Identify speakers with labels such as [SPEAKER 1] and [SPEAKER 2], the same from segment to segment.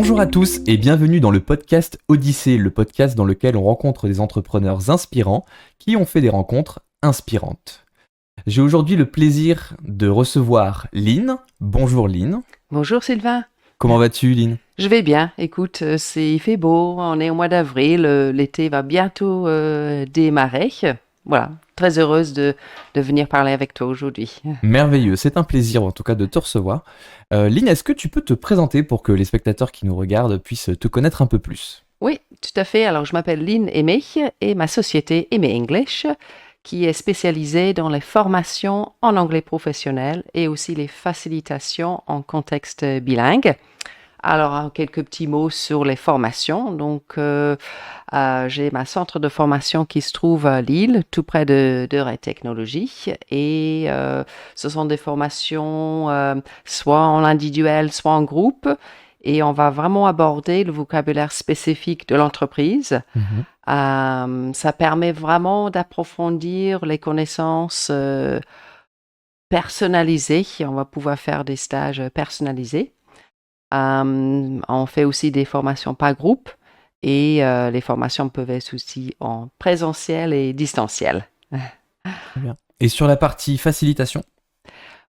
[SPEAKER 1] Bonjour à tous et bienvenue dans le podcast Odyssée, le podcast dans lequel on rencontre des entrepreneurs inspirants qui ont fait des rencontres inspirantes. J'ai aujourd'hui le plaisir de recevoir Lynn. Bonjour Lynn.
[SPEAKER 2] Bonjour Sylvain,
[SPEAKER 1] Comment vas-tu Lynn?
[SPEAKER 2] je vais bien. Écoute, il fait beau, on est au mois d'avril, l'été va bientôt démarrer. Voilà, très heureuse de venir parler avec toi aujourd'hui.
[SPEAKER 1] Merveilleux, c'est un plaisir en tout cas de te recevoir. Lynn, est-ce que tu peux te présenter pour que les spectateurs qui nous regardent puissent te connaître un peu plus?
[SPEAKER 2] Oui, tout à fait. Alors, je m'appelle Lynn Aimé et ma société Aimé English, qui est spécialisée dans les formations en anglais professionnel et aussi les facilitations en contexte bilingue. Alors, quelques petits mots sur les formations. Donc, j'ai ma centre de formation qui se trouve à Lille, tout près de Ray Technologies. Et ce sont des formations soit en individuel, soit en groupe. Et on va vraiment aborder le vocabulaire spécifique de l'entreprise.
[SPEAKER 1] Mhm.
[SPEAKER 2] Ça permet vraiment d'approfondir les connaissances personnalisées. On va pouvoir faire des stages personnalisés. On fait aussi des formations par groupe et les formations peuvent être aussi en présentiel et distanciel.
[SPEAKER 1] Très bien. Et sur la partie facilitation?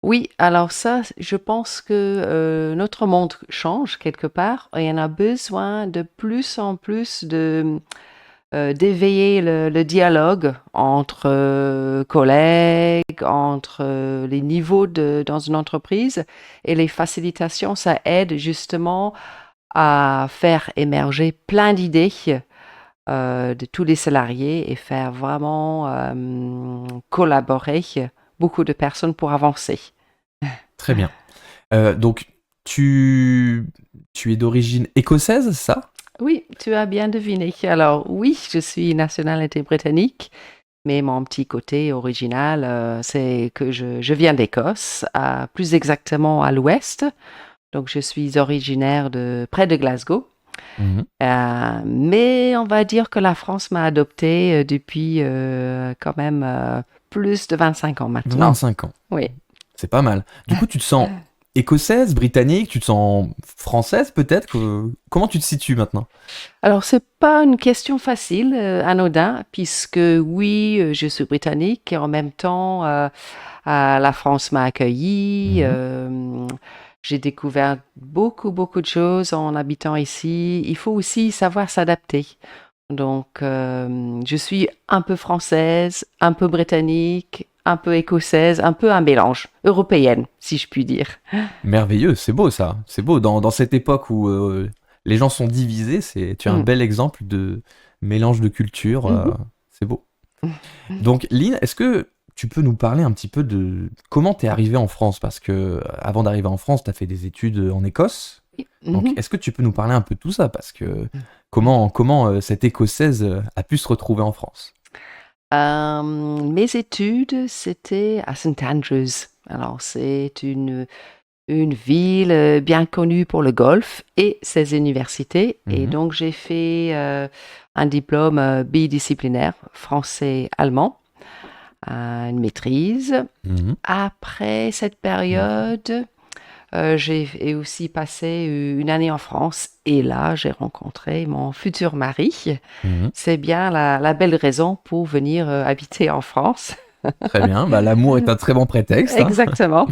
[SPEAKER 2] Oui, alors ça, je pense que notre monde change quelque part et on a besoin de plus en plus d'éveiller le dialogue entre collègues, entre les niveaux dans une entreprise. Et les facilitations, ça aide justement à faire émerger plein d'idées de tous les salariés et faire vraiment collaborer beaucoup de personnes pour avancer.
[SPEAKER 1] Très bien. Donc tu es d'origine écossaise, ça?
[SPEAKER 2] Oui, tu as bien deviné. Alors oui, je suis nationalité britannique, mais mon petit côté original, c'est que je viens d'Écosse, plus exactement à l'ouest. Donc je suis originaire de près de Glasgow.
[SPEAKER 1] Mhm.
[SPEAKER 2] Mais on va dire que la France m'a adopté depuis quand même plus de 25 ans maintenant.
[SPEAKER 1] 25 ans.
[SPEAKER 2] Oui.
[SPEAKER 1] C'est pas mal. Du coup, tu te sens écossaise, britannique, tu te sens française peut-être Comment tu te situes maintenant?
[SPEAKER 2] Alors, c'est pas une question facile, anodin, puisque oui, je suis britannique et en même temps, la France m'a accueilli.
[SPEAKER 1] Mhm.
[SPEAKER 2] J'ai découvert beaucoup, beaucoup de choses en habitant ici. Il faut aussi savoir s'adapter. Donc, je suis un peu française, un peu britannique, un peu écossaise, un peu un mélange, européenne, si je puis dire.
[SPEAKER 1] Merveilleux, c'est beau ça. C'est beau. Dans cette époque où les gens sont divisés, tu as un
[SPEAKER 2] Mm.
[SPEAKER 1] bel exemple de mélange de culture.
[SPEAKER 2] Mhm.
[SPEAKER 1] C'est beau. Donc, Lynn, est-ce que tu peux nous parler un petit peu de comment tu es arrivée en France? Parce que avant d'arriver en France, tu as fait des études en Écosse. Donc,
[SPEAKER 2] Mhm.
[SPEAKER 1] est-ce que tu peux nous parler un peu de tout ça? Parce que comment cette Écossaise a pu se retrouver en France?
[SPEAKER 2] Mes études, c'était à St Andrews. Alors, c'est une ville bien connue pour le golf et ses universités. Et
[SPEAKER 1] Mhm.
[SPEAKER 2] donc, j'ai fait un diplôme bidisciplinaire, français-allemand, une maîtrise.
[SPEAKER 1] Mhm.
[SPEAKER 2] Après cette période, j'ai aussi passé une année en France et là, j'ai rencontré mon futur mari.
[SPEAKER 1] Mhm.
[SPEAKER 2] C'est bien la belle raison pour venir habiter en France.
[SPEAKER 1] Très bien. Bah, l'amour est un très bon prétexte, hein.
[SPEAKER 2] Exactement.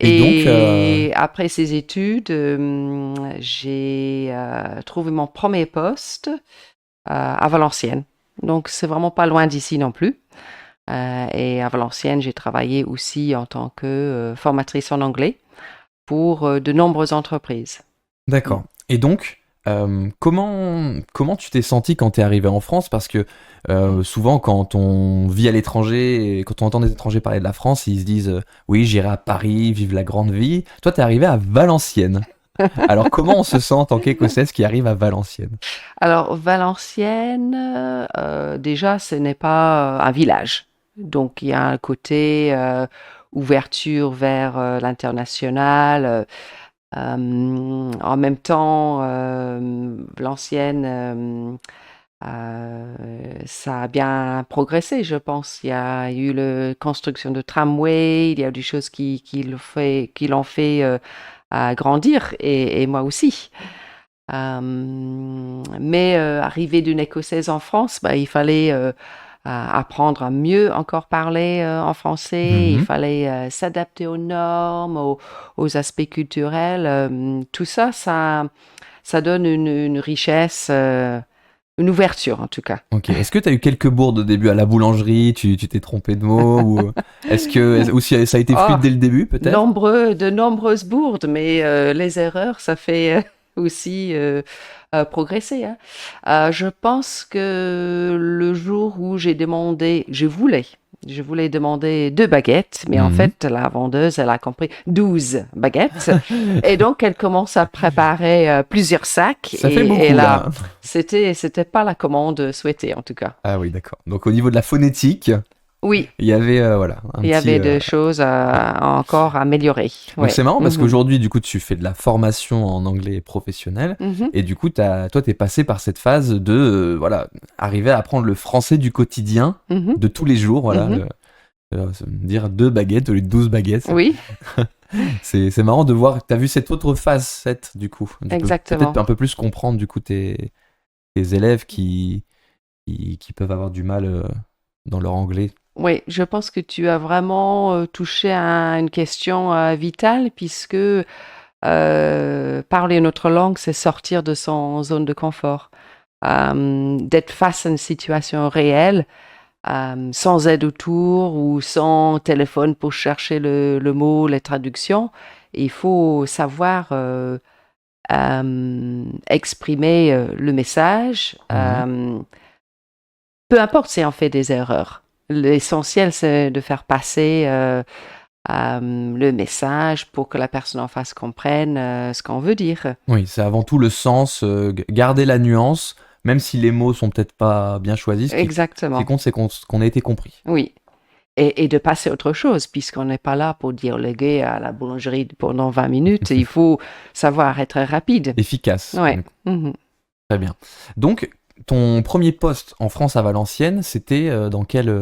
[SPEAKER 1] Et donc,
[SPEAKER 2] Et après ces études, j'ai trouvé mon premier poste à Valenciennes. Donc, c'est vraiment pas loin d'ici non plus. Et à Valenciennes, j'ai travaillé aussi en tant que formatrice en anglais pour de nombreuses entreprises.
[SPEAKER 1] d'accord. Et donc, comment tu t'es senti quand t'es arrivé en France? Parce que souvent, quand on vit à l'étranger et quand on entend des étrangers parler de la France, ils se disent oui, j'irai à Paris, vivre la grande vie. Toi, t'es arrivé à Valenciennes. Alors, comment on se sent en tant qu'Écossaise qui arrive à Valenciennes?
[SPEAKER 2] Alors, Valenciennes, déjà, ce n'est pas un village. Donc, il y a un côté ouverture vers l'international. En même temps, Valenciennes, ça a bien progressé, je pense. Il y a eu la construction de tramway, il y a des choses qui l'ont fait à grandir et moi aussi. Mais arrivé d'une écossaise en France, bah, il fallait apprendre à mieux encore parler en français. Il
[SPEAKER 1] Mhm.
[SPEAKER 2] fallait s'adapter aux normes, aux aspects culturels. Tout ça, ça donne une richesse, une ouverture en tout cas.
[SPEAKER 1] Ok. Est-ce que tu as eu quelques bourdes au début à la boulangerie? Tu t'es trompé de mots? Ou ou si ça a été
[SPEAKER 2] Oh,
[SPEAKER 1] fluide dès le début, peut-être?
[SPEAKER 2] de nombreuses bourdes, mais les erreurs, ça fait aussi progresser, hein. Je pense que le jour où je voulais demander 2 baguettes, mais en
[SPEAKER 1] Mhm.
[SPEAKER 2] fait, la vendeuse, elle a compris 12 baguettes. Et donc, elle commence à préparer plusieurs sacs.
[SPEAKER 1] Ça fait
[SPEAKER 2] Et
[SPEAKER 1] beaucoup,
[SPEAKER 2] là,
[SPEAKER 1] là.
[SPEAKER 2] c'était pas la commande souhaitée, en tout cas.
[SPEAKER 1] Ah oui, d'accord. Donc au niveau de la phonétique,
[SPEAKER 2] Oui,
[SPEAKER 1] il y avait voilà un
[SPEAKER 2] il y
[SPEAKER 1] petit.
[SPEAKER 2] avait des choses à encore améliorer.
[SPEAKER 1] Donc
[SPEAKER 2] Ouais.
[SPEAKER 1] c'est marrant parce
[SPEAKER 2] Mhm.
[SPEAKER 1] qu'aujourd'hui, du coup, tu fais de la formation en anglais professionnel
[SPEAKER 2] Mhm.
[SPEAKER 1] et du coup, toi, t'es passé par cette phase de voilà arriver à apprendre le français du quotidien,
[SPEAKER 2] Mhm.
[SPEAKER 1] de tous les jours, voilà.
[SPEAKER 2] Mhm.
[SPEAKER 1] Dire 2 baguettes au lieu de 12 baguettes.
[SPEAKER 2] Oui,
[SPEAKER 1] C'est marrant de voir que tu as vu cette autre facette du coup. Tu peux peut-être
[SPEAKER 2] exactement.
[SPEAKER 1] un peu plus comprendre du coup tes élèves qui peuvent avoir du mal dans leur anglais.
[SPEAKER 2] Oui, je pense que tu as vraiment touché à une question vitale puisque parler une autre langue, c'est sortir de son zone de confort. D'être face à une situation réelle, sans aide autour ou sans téléphone pour chercher le mot, les traductions. Il faut savoir exprimer le message.
[SPEAKER 1] Mhm.
[SPEAKER 2] Peu importe si on fait des erreurs. L'essentiel, c'est de faire passer le message pour que la personne en face comprenne ce qu'on veut dire.
[SPEAKER 1] Oui, c'est avant tout le sens, garder la nuance, même si les mots sont peut-être pas bien choisis. Ce qui
[SPEAKER 2] Exactement.
[SPEAKER 1] compte, c'est qu'on ait été compris.
[SPEAKER 2] Oui. Et de passer à autre chose, puisqu'on n'est pas là pour dialoguer à la boulangerie pendant 20 minutes. Il faut savoir être rapide.
[SPEAKER 1] Efficace.
[SPEAKER 2] Ouais. Mhm.
[SPEAKER 1] Très bien. Donc, ton premier poste en France à Valenciennes, c'était dans quel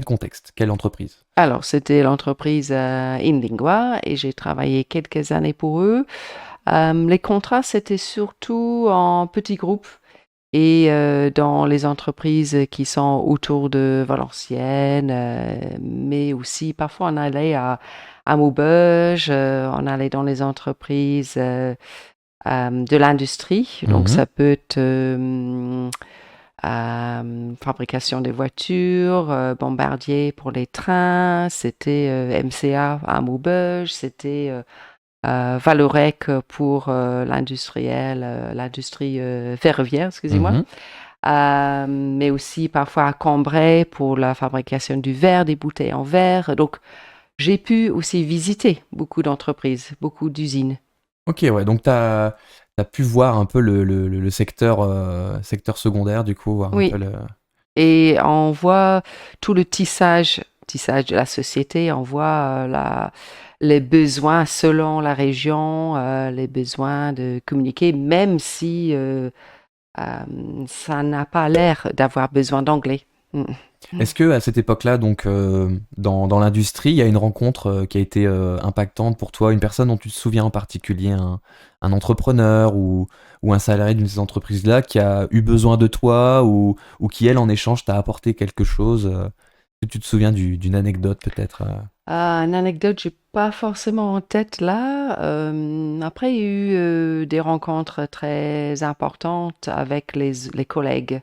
[SPEAKER 1] contexte? Quelle entreprise?
[SPEAKER 2] Alors, c'était l'entreprise InLingua et j'ai travaillé quelques années pour eux. Les contrats, c'était surtout en petits groupes et dans les entreprises qui sont autour de Valenciennes, mais aussi parfois on allait à Maubeuge, on allait dans les entreprises de l'industrie. Donc
[SPEAKER 1] Mhm.
[SPEAKER 2] ça peut être fabrication des voitures, Bombardier pour les trains, c'était MCA à Maubeuge, c'était Valorec pour l'industrie ferroviaire, excusez-moi.
[SPEAKER 1] Mhm.
[SPEAKER 2] Mais aussi parfois à Cambrai pour la fabrication du verre, des bouteilles en verre. Donc, j'ai pu aussi visiter beaucoup d'entreprises, beaucoup d'usines.
[SPEAKER 1] Ok, ouais, donc t'as pu voir un peu le secteur, secteur secondaire, du coup, voir un peu
[SPEAKER 2] Oui,
[SPEAKER 1] le.
[SPEAKER 2] et on voit tout le tissage de la société, on voit les besoins selon la région, les besoins de communiquer, même si ça n'a pas l'air d'avoir besoin d'anglais. Mm.
[SPEAKER 1] Est-ce que à cette époque-là, donc dans l'industrie, il y a une rencontre qui a été impactante pour toi, une personne dont tu te souviens en particulier, un entrepreneur ou un salarié d'une de ces entreprises-là qui a eu besoin de toi ou qui, elle, en échange, t'a apporté quelque chose est-ce que tu te souviens d'une anecdote peut-être
[SPEAKER 2] Une anecdote, j'ai pas forcément en tête là. Après, il y a eu des rencontres très importantes avec les collègues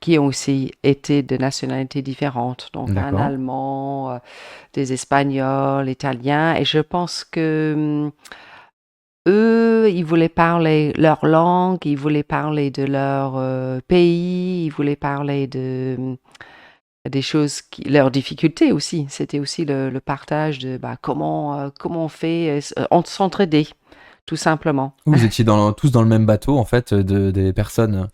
[SPEAKER 2] qui ont aussi été de nationalités différentes. Donc, un
[SPEAKER 1] D'accord.
[SPEAKER 2] Allemand, des Espagnols, Italiens. Et je pense que eux, ils voulaient parler leur langue, ils voulaient parler de leur pays, ils voulaient parler des choses, leurs difficultés aussi. C'était aussi le partage de bah, comment on fait, on s'entraider, tout simplement.
[SPEAKER 1] Vous étiez tous dans le même bateau, en fait, des personnes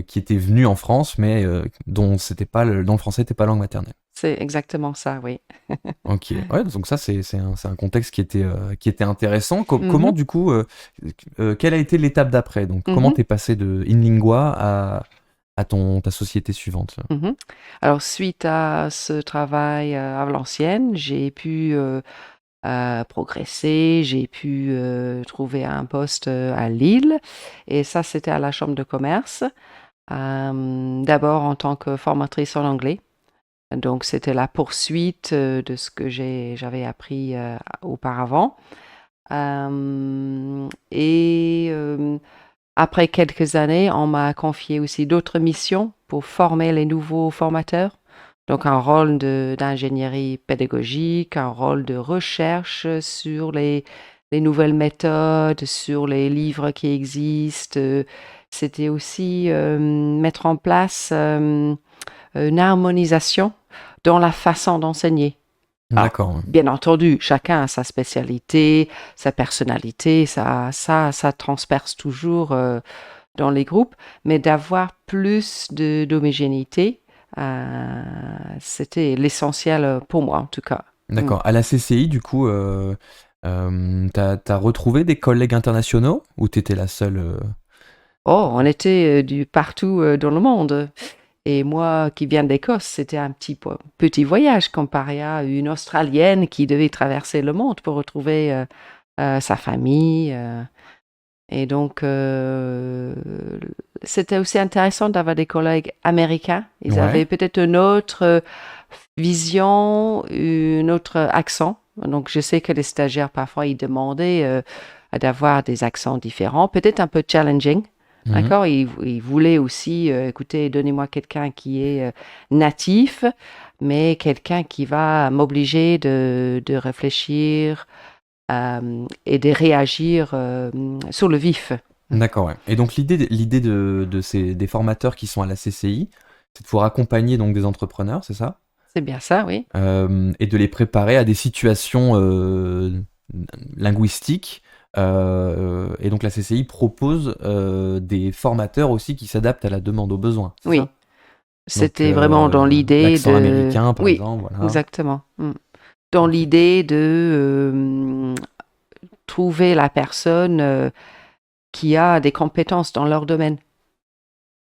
[SPEAKER 1] qui étaient venues en France, mais dont le français n'était pas langue maternelle.
[SPEAKER 2] C'est exactement ça, oui.
[SPEAKER 1] Ok, ouais, donc ça c'est un contexte qui était intéressant. Comment
[SPEAKER 2] Mhm,
[SPEAKER 1] du coup, quelle a été l'étape d'après? Donc comment
[SPEAKER 2] mhm,
[SPEAKER 1] t'es passé de InLingua à ta société suivante?
[SPEAKER 2] mhm. Alors, suite à ce travail à Valenciennes, j'ai pu progressé. J'ai pu trouver un poste à Lille et ça, c'était à la Chambre de commerce. D'abord en tant que formatrice en anglais. Donc, c'était la poursuite de ce que j'avais appris auparavant. Et après quelques années, on m'a confié aussi d'autres missions pour former les nouveaux formateurs. Donc, un rôle d'ingénierie pédagogique, un rôle de recherche sur les nouvelles méthodes, sur les livres qui existent. C'était aussi mettre en place une harmonisation dans la façon d'enseigner. Alors,
[SPEAKER 1] D'accord. Ouais.
[SPEAKER 2] bien entendu, chacun a sa spécialité, sa personnalité, ça transperce toujours dans les groupes, mais d'avoir plus d'homogénéité, c'était l'essentiel pour moi en tout cas.
[SPEAKER 1] D'accord. À la CCI, du coup, t'as retrouvé des collègues internationaux ou t'étais la seule
[SPEAKER 2] Oh, on était partout dans le monde. Et moi, qui viens d'Écosse, c'était un petit voyage comparé à une Australienne qui devait traverser le monde pour retrouver sa famille. Et donc, c'était aussi intéressant d'avoir des collègues américains. Ils
[SPEAKER 1] Ouais.
[SPEAKER 2] avaient peut-être une autre vision, un autre accent. Donc, je sais que les stagiaires, parfois, ils demandaient d'avoir des accents différents, peut-être un peu challenging.
[SPEAKER 1] Mhm.
[SPEAKER 2] D'accord? Ils voulaient aussi, écoutez, donnez-moi quelqu'un qui est natif, mais quelqu'un qui va m'obliger de réfléchir et de réagir sur le vif.
[SPEAKER 1] D'accord, ouais. Et donc l'idée des formateurs qui sont à la CCI, c'est de pouvoir accompagner donc des entrepreneurs, c'est ça?
[SPEAKER 2] C'est bien ça, oui.
[SPEAKER 1] Et de les préparer à des situations linguistiques. Et donc la CCI propose des formateurs aussi qui s'adaptent à la demande, aux besoins, c'est
[SPEAKER 2] Oui,
[SPEAKER 1] ça?
[SPEAKER 2] c'était
[SPEAKER 1] Donc,
[SPEAKER 2] vraiment dans l'idée
[SPEAKER 1] l'accent
[SPEAKER 2] de...
[SPEAKER 1] américain, par
[SPEAKER 2] Oui,
[SPEAKER 1] exemple, voilà.
[SPEAKER 2] exactement. Dans
[SPEAKER 1] Ok.
[SPEAKER 2] l'idée de trouver la personne qui a des compétences dans leur domaine.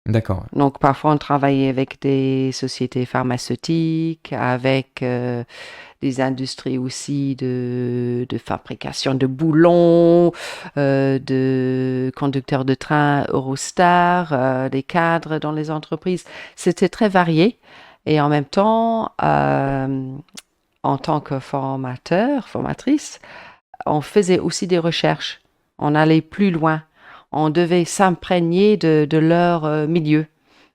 [SPEAKER 1] D'accord, ouais.
[SPEAKER 2] Donc, parfois, on travaillait avec des sociétés pharmaceutiques, avec des industries aussi de fabrication de boulons, de conducteurs de train Eurostar, des cadres dans les entreprises. C'était très varié. Et en même temps, en tant que formatrice, on faisait aussi des recherches. On allait plus loin. On devait s'imprégner de leur milieu.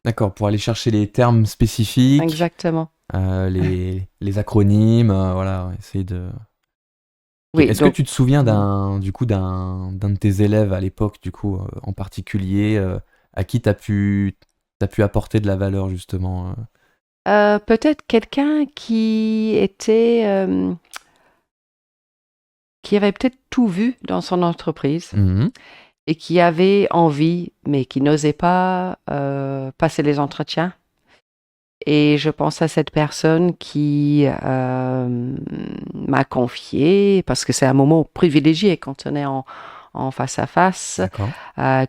[SPEAKER 1] D'accord, pour aller chercher les termes spécifiques,
[SPEAKER 2] Exactement.
[SPEAKER 1] les acronymes, voilà, essayer de... Ok.
[SPEAKER 2] Oui,
[SPEAKER 1] Est-ce que
[SPEAKER 2] donc,
[SPEAKER 1] tu te souviens
[SPEAKER 2] mm,
[SPEAKER 1] d'un de tes élèves à l'époque, du coup, en particulier, à qui t'as pu apporter de la valeur, justement
[SPEAKER 2] peut-être quelqu'un qui avait peut-être tout vu dans son entreprise
[SPEAKER 1] Mhm.
[SPEAKER 2] et qui avait envie, mais qui n'osait pas passer les entretiens. Et je pense à cette personne qui m'a confié, parce que c'est un moment privilégié quand on est en face à face,
[SPEAKER 1] D'accord.
[SPEAKER 2] euh,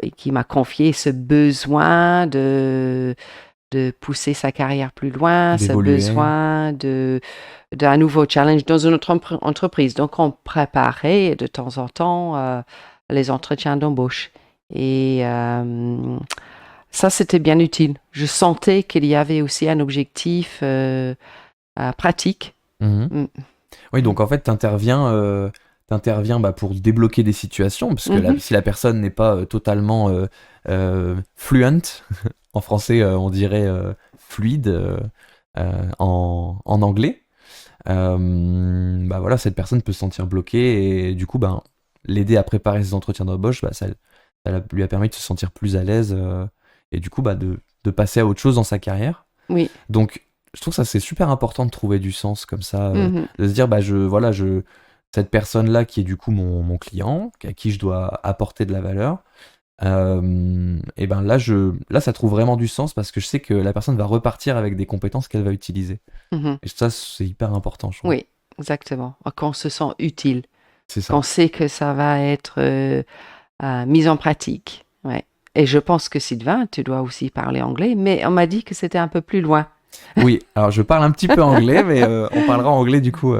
[SPEAKER 2] et qui m'a confié ce besoin de pousser sa carrière plus loin, ce
[SPEAKER 1] D'évoluer.
[SPEAKER 2] besoin d'un nouveau challenge dans une autre entreprise. Donc, on préparait de temps en temps les entretiens d'embauche. Et ça, c'était bien utile. Je sentais qu'il y avait aussi un objectif pratique.
[SPEAKER 1] Mhm.
[SPEAKER 2] Mm.
[SPEAKER 1] Oui, donc en fait, t'interviens bah, pour débloquer des situations, parce que
[SPEAKER 2] Mhm.
[SPEAKER 1] si la personne n'est pas totalement fluent, en français, on dirait fluide en anglais, bah voilà, cette personne peut se sentir bloquée et du coup, bah, l'aider à préparer ses entretiens d'embauche, bah, lui a permis de se sentir plus à l'aise et du coup, bah, de passer à autre chose dans sa carrière.
[SPEAKER 2] Oui.
[SPEAKER 1] Donc, je trouve que ça c'est super important de trouver du sens comme ça,
[SPEAKER 2] Mhm.
[SPEAKER 1] de se dire, bah, cette personne-là qui est du coup mon client, à qui je dois apporter de la valeur, et ben là, ça trouve vraiment du sens parce que je sais que la personne va repartir avec des compétences qu'elle va utiliser.
[SPEAKER 2] Mhm.
[SPEAKER 1] Et ça, c'est hyper important, je trouve.
[SPEAKER 2] Oui, exactement. Qu'on se sent utile,
[SPEAKER 1] C'est
[SPEAKER 2] qu'on
[SPEAKER 1] ça.
[SPEAKER 2] sait que ça va être mis en pratique. Ouais. Et je pense que Sylvain, tu dois aussi parler anglais, mais on m'a dit que c'était un peu plus loin.
[SPEAKER 1] Oui, alors je parle un petit peu anglais, mais on parlera anglais du coup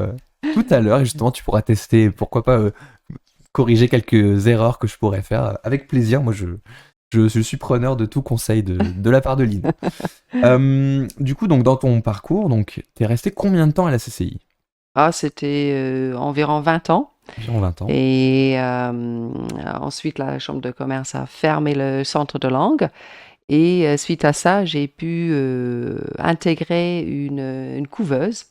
[SPEAKER 1] tout à l'heure et justement tu pourras tester, pourquoi pas corriger quelques erreurs que je pourrais faire avec plaisir. Moi, je suis preneur de tout conseil de la part de Lynn. Du coup, donc dans ton parcours, donc t'es resté combien de temps à la CCI?
[SPEAKER 2] Ah, c'était environ 20 ans.
[SPEAKER 1] Environ 20 ans.
[SPEAKER 2] Et ensuite, la Chambre de commerce a fermé le centre de langue. Et suite à ça, j'ai pu intégrer une couveuse.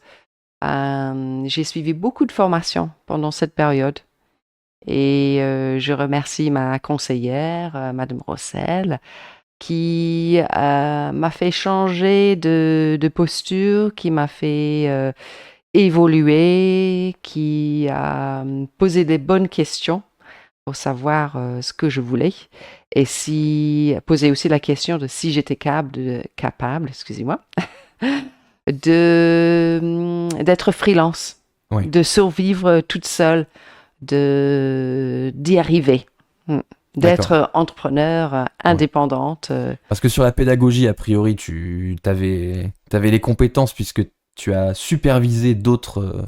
[SPEAKER 2] J'ai suivi beaucoup de formations pendant cette période. Et je remercie ma conseillère, Madame Rossel, qui m'a fait changer de posture, qui m'a fait évoluer, qui a posé des bonnes questions pour savoir ce que je voulais et poser aussi la question de si j'étais capable, excusez-moi, d'être freelance,
[SPEAKER 1] Oui.
[SPEAKER 2] de survivre toute seule, d'y arriver, d'être entrepreneur, indépendante.
[SPEAKER 1] Parce que sur la pédagogie, a priori, tu avais les compétences puisque tu as supervisé d'autres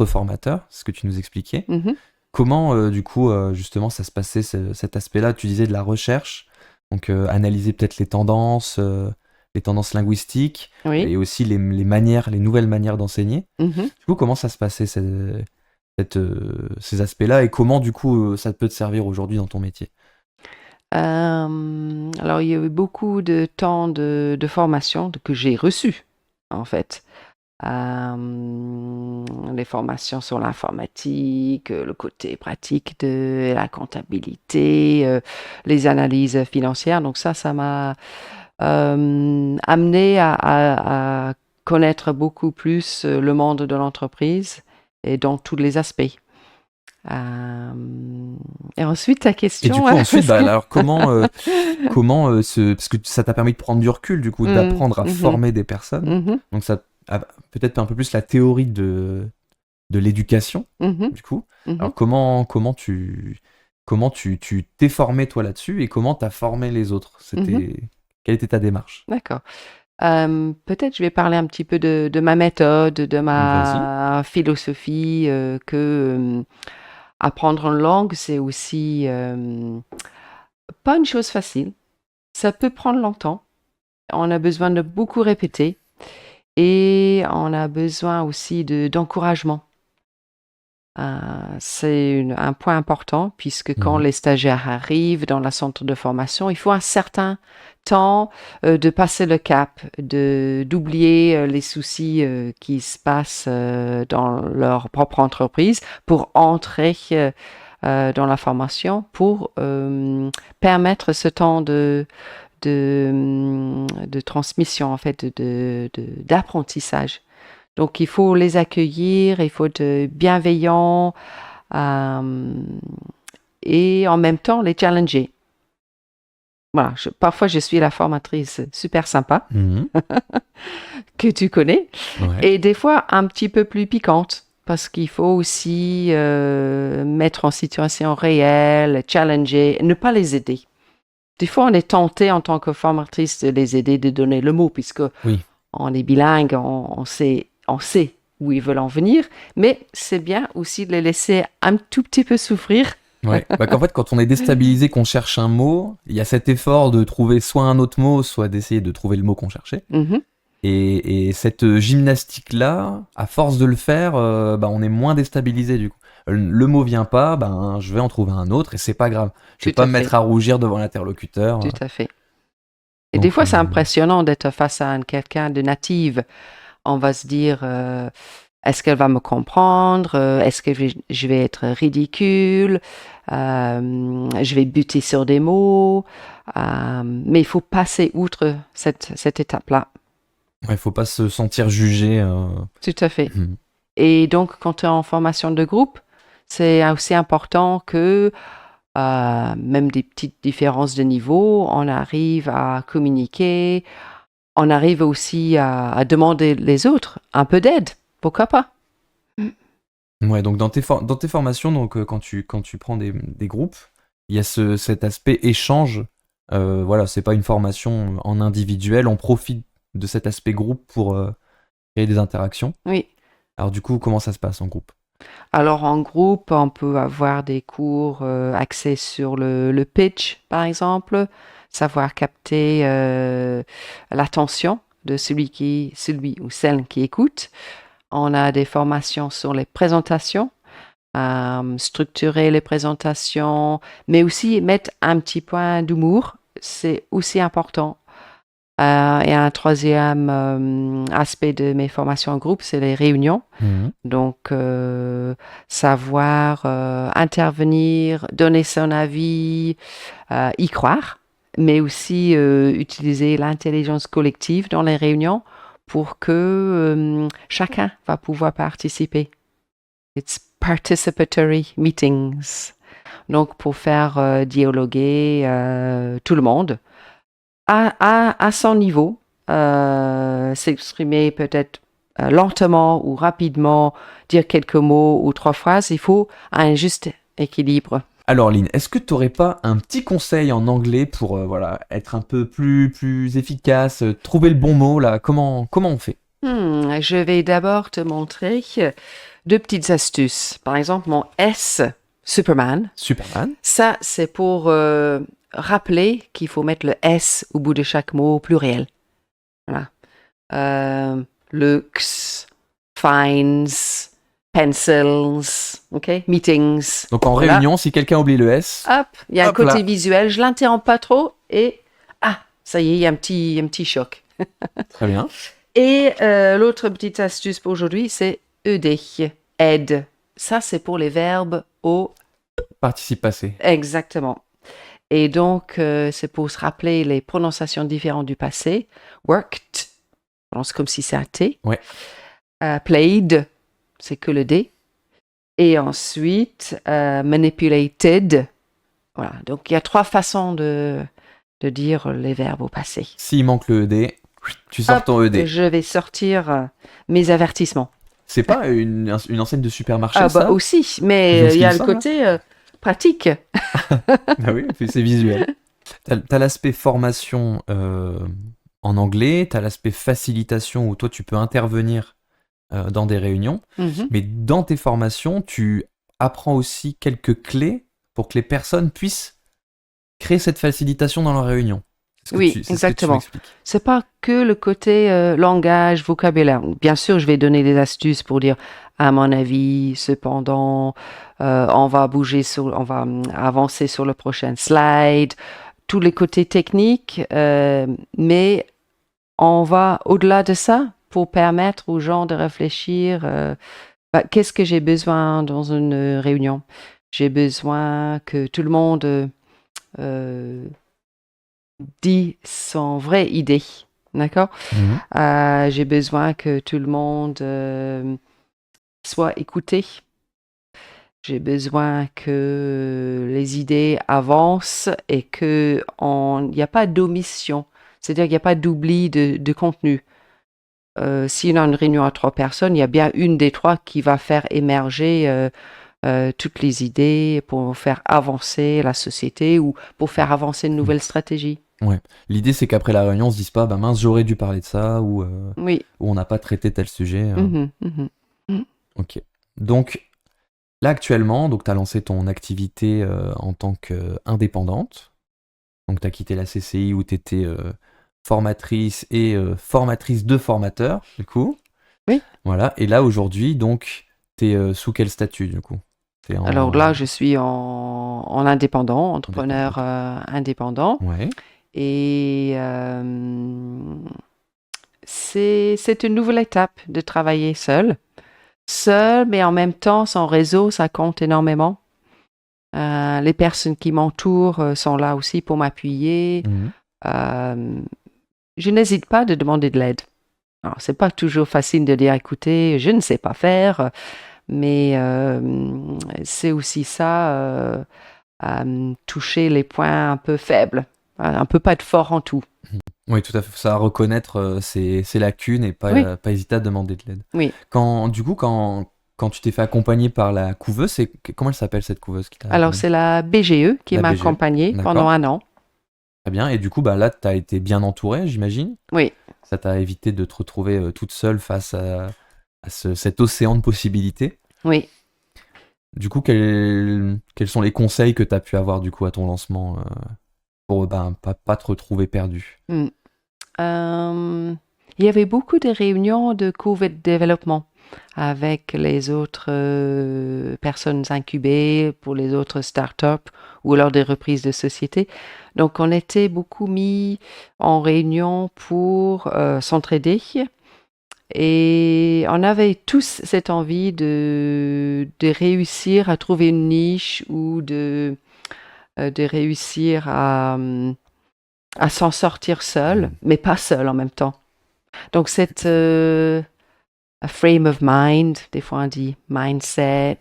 [SPEAKER 1] formateurs, ce que tu nous expliquais.
[SPEAKER 2] Mhm.
[SPEAKER 1] Comment, du coup, justement, ça se passait, cet aspect-là? Tu disais de la recherche, donc analyser peut-être les tendances linguistiques,
[SPEAKER 2] Oui.
[SPEAKER 1] et aussi les nouvelles manières d'enseigner.
[SPEAKER 2] Mhm.
[SPEAKER 1] Du coup, comment ça se passait, ces aspects-là, et comment, du coup, ça peut te servir aujourd'hui dans ton métier?
[SPEAKER 2] Alors, il y a eu beaucoup de temps de formation que j'ai reçu, en fait. Les formations sur l'informatique, le côté pratique de la comptabilité, les analyses financières. Donc ça m'a amené à connaître beaucoup plus le monde de l'entreprise et dans tous les aspects. Et ensuite, ta question.
[SPEAKER 1] Et du coup, ensuite, alors comment parce que ça t'a permis de prendre du recul, du coup, d'apprendre à former des personnes. Donc ça peut-être un peu plus la théorie de l'éducation, du coup. Alors comment tu t'es formé toi là-dessus et comment t'as formé les autres? Quelle était ta démarche?
[SPEAKER 2] D'accord. Peut-être je vais parler un petit peu de ma méthode, de ma philosophie, que apprendre une langue, c'est aussi pas une chose facile. Ça peut prendre longtemps. On a besoin de beaucoup répéter et on a besoin aussi d'encouragement. C'est un point important puisque quand les stagiaires arrivent dans le centre de formation, il faut un certain temps de passer le cap, d'oublier les soucis qui se passent dans leur propre entreprise pour entrer dans la formation, pour permettre ce temps de transmission, en fait, d'apprentissage. Donc, il faut les accueillir, il faut être bienveillant et en même temps les challenger. Voilà, parfois je suis la formatrice super sympa que tu connais et des fois un petit peu plus piquante parce qu'il faut aussi mettre en situation réelle, challenger, ne pas les aider. Des fois, on est tenté en tant que formatrice de les aider, de donner le mot puisque on est bilingue, on sait où ils veulent en venir, mais c'est bien aussi de les laisser un tout petit peu souffrir.
[SPEAKER 1] Ouais, qu'en fait, quand on est déstabilisé, qu'on cherche un mot, il y a cet effort de trouver soit un autre mot, soit d'essayer de trouver le mot qu'on cherchait. Et cette gymnastique-là, à force de le faire, on est moins déstabilisé du coup. Le mot vient pas, je vais en trouver un autre et c'est pas grave. Je vais pas me mettre à rougir devant l'interlocuteur.
[SPEAKER 2] Tout à fait. Et donc, des fois, c'est impressionnant d'être face à quelqu'un de native. On va se dire, est-ce qu'elle va me comprendre? Est-ce que je vais être ridicule? Je vais buter sur des mots. Mais il faut passer outre cette étape-là.
[SPEAKER 1] Il ne faut pas se sentir jugé.
[SPEAKER 2] Tout à fait. Et donc, quand tu es en formation de groupe, c'est aussi important que même des petites différences de niveau, on arrive à communiquer. On arrive aussi à demander les autres un peu d'aide. Pourquoi pas?
[SPEAKER 1] Ouais, donc dans tes formations, donc quand tu prends des groupes, il y a cet aspect échange. Voilà, c'est pas une formation en individuel. On profite de cet aspect groupe pour créer des interactions.
[SPEAKER 2] Oui.
[SPEAKER 1] Alors du coup, comment ça se passe en groupe?
[SPEAKER 2] Alors, en groupe, on peut avoir des cours axés sur le pitch, par exemple, savoir capter l'attention de celui ou celle qui écoute. On a des formations sur les présentations, structurer les présentations, mais aussi mettre un petit point d'humour. C'est aussi important. Et un troisième aspect de mes formations en groupe, c'est les réunions.
[SPEAKER 1] Mhm.
[SPEAKER 2] Donc, savoir intervenir, donner son avis, y croire, mais aussi utiliser l'intelligence collective dans les réunions pour que chacun va pouvoir participer. It's participatory meetings. Donc, pour faire dialoguer tout le monde à son niveau, s'exprimer peut-être lentement ou rapidement, dire quelques mots ou 3 phrases, il faut un juste équilibre.
[SPEAKER 1] Alors Lynn, est-ce que tu n'aurais pas un petit conseil en anglais pour voilà, être un peu plus efficace, trouver le bon mot là? Comment on fait?
[SPEAKER 2] Je vais d'abord te montrer 2 petites astuces. Par exemple, mon S, Superman,
[SPEAKER 1] Superman.
[SPEAKER 2] ça c'est pour rappeler qu'il faut mettre le S au bout de chaque mot au pluriel. Voilà. Looks, finds, pencils, ok, meetings.
[SPEAKER 1] Donc en
[SPEAKER 2] Voilà.
[SPEAKER 1] réunion, si quelqu'un oublie le S,
[SPEAKER 2] Hop, il y a un
[SPEAKER 1] Hop
[SPEAKER 2] côté
[SPEAKER 1] là.
[SPEAKER 2] visuel, je l'interromps pas trop et ça y est, il y a un petit choc.
[SPEAKER 1] très bien.
[SPEAKER 2] Et l'autre petite astuce pour aujourd'hui, c'est ED, aide. Ça, c'est pour les verbes au
[SPEAKER 1] Participe passé.
[SPEAKER 2] exactement. Et donc, c'est pour se rappeler les prononciations différentes du passé. Worked, on prononce comme si c'est un T.
[SPEAKER 1] Ouais.
[SPEAKER 2] Played, c'est que le D. Et ensuite, manipulated. Voilà, donc il y a 3 façons de dire les verbes au passé.
[SPEAKER 1] S'il manque le ED, tu sors
[SPEAKER 2] Hop,
[SPEAKER 1] ton ED.
[SPEAKER 2] je vais sortir mes avertissements.
[SPEAKER 1] C'est pas une enseigne de supermarché,
[SPEAKER 2] Ah bah
[SPEAKER 1] ça?
[SPEAKER 2] aussi,
[SPEAKER 1] C'est
[SPEAKER 2] mais
[SPEAKER 1] ce
[SPEAKER 2] il y
[SPEAKER 1] qu'il
[SPEAKER 2] a
[SPEAKER 1] me
[SPEAKER 2] le
[SPEAKER 1] semble,
[SPEAKER 2] côté pratique.
[SPEAKER 1] Ah oui, c'est visuel. T'as l'aspect formation en anglais, t'as l'aspect facilitation où toi tu peux intervenir dans des réunions,
[SPEAKER 2] Mhm.
[SPEAKER 1] mais dans tes formations, tu apprends aussi quelques clés pour que les personnes puissent créer cette facilitation dans leurs réunions.
[SPEAKER 2] Oui,
[SPEAKER 1] C'est ce que tu
[SPEAKER 2] exactement.
[SPEAKER 1] m'expliques.
[SPEAKER 2] C'est pas que le côté langage, vocabulaire. Bien sûr, je vais donner des astuces pour dire, à mon avis, cependant, on va avancer sur le prochain slide. Tous les côtés techniques, mais on va au-delà de ça pour permettre aux gens de réfléchir. Qu'est-ce que j'ai besoin dans une réunion? J'ai besoin que tout le monde dit son vraie idée. D'accord?
[SPEAKER 1] Mhm.
[SPEAKER 2] J'ai besoin que tout le monde soit écouté. J'ai besoin que les idées avancent et qu'il n'y a pas d'omission. C'est-à-dire qu'il n'y a pas d'oubli de contenu. Si on a une réunion à 3 personnes, il y a bien une des 3 qui va faire émerger toutes les idées pour faire avancer la société ou pour faire avancer une nouvelle stratégie.
[SPEAKER 1] L'idée, c'est qu'après la réunion, on se dise pas, bah mince, j'aurais dû parler de ça, ou
[SPEAKER 2] Oui.
[SPEAKER 1] on n'a pas traité tel sujet.
[SPEAKER 2] Mhm, mhm.
[SPEAKER 1] Ok. Donc, là, actuellement, tu as lancé ton activité en tant qu'indépendante. Donc, tu as quitté la CCI où tu étais formatrice et formatrice de formateurs, du coup.
[SPEAKER 2] Oui.
[SPEAKER 1] Voilà. Et là, aujourd'hui, donc, tu es sous quel statut, du coup? T'es
[SPEAKER 2] Alors là, je suis en indépendant, entrepreneur indépendant.
[SPEAKER 1] Ouais.
[SPEAKER 2] Et c'est une nouvelle étape de travailler seul. Seul, mais en même temps, son réseau, ça compte énormément. Les personnes qui m'entourent sont là aussi pour m'appuyer.
[SPEAKER 1] Mhm.
[SPEAKER 2] Je n'hésite pas de demander de l'aide. Alors, c'est pas toujours facile de dire, écoutez, je ne sais pas faire, mais c'est aussi ça, toucher les points un peu faibles. Un peu pas être fort en tout.
[SPEAKER 1] Oui, tout à fait. Ça, reconnaître ses lacunes et
[SPEAKER 2] Oui.
[SPEAKER 1] pas hésiter à demander de l'aide.
[SPEAKER 2] Oui.
[SPEAKER 1] Du coup, quand tu t'es fait accompagner par la couveuse, comment elle s'appelle cette couveuse qui t'a
[SPEAKER 2] Alors,
[SPEAKER 1] accompagné?
[SPEAKER 2] c'est la BGE qui
[SPEAKER 1] La
[SPEAKER 2] m'a
[SPEAKER 1] BGE,
[SPEAKER 2] accompagnée
[SPEAKER 1] d'accord.
[SPEAKER 2] pendant 1 an.
[SPEAKER 1] Très bien. Et du coup, bah, là, tu as été bien entourée, j'imagine.
[SPEAKER 2] Oui.
[SPEAKER 1] Ça t'a évité de te retrouver toute seule face à cet océan de possibilités.
[SPEAKER 2] Oui.
[SPEAKER 1] Du coup, quels sont les conseils que tu as pu avoir du coup à ton lancement pour pas te retrouver perdu?
[SPEAKER 2] Mm. Il y avait beaucoup de réunions de co-développement avec les autres personnes incubées pour les autres startups ou alors des reprises de société. Donc, on était beaucoup mis en réunion pour s'entraider et on avait tous cette envie de réussir à trouver une niche ou de réussir à s'en sortir seul, mais pas seul en même temps. Donc, cette a frame of mind, des fois on dit mindset,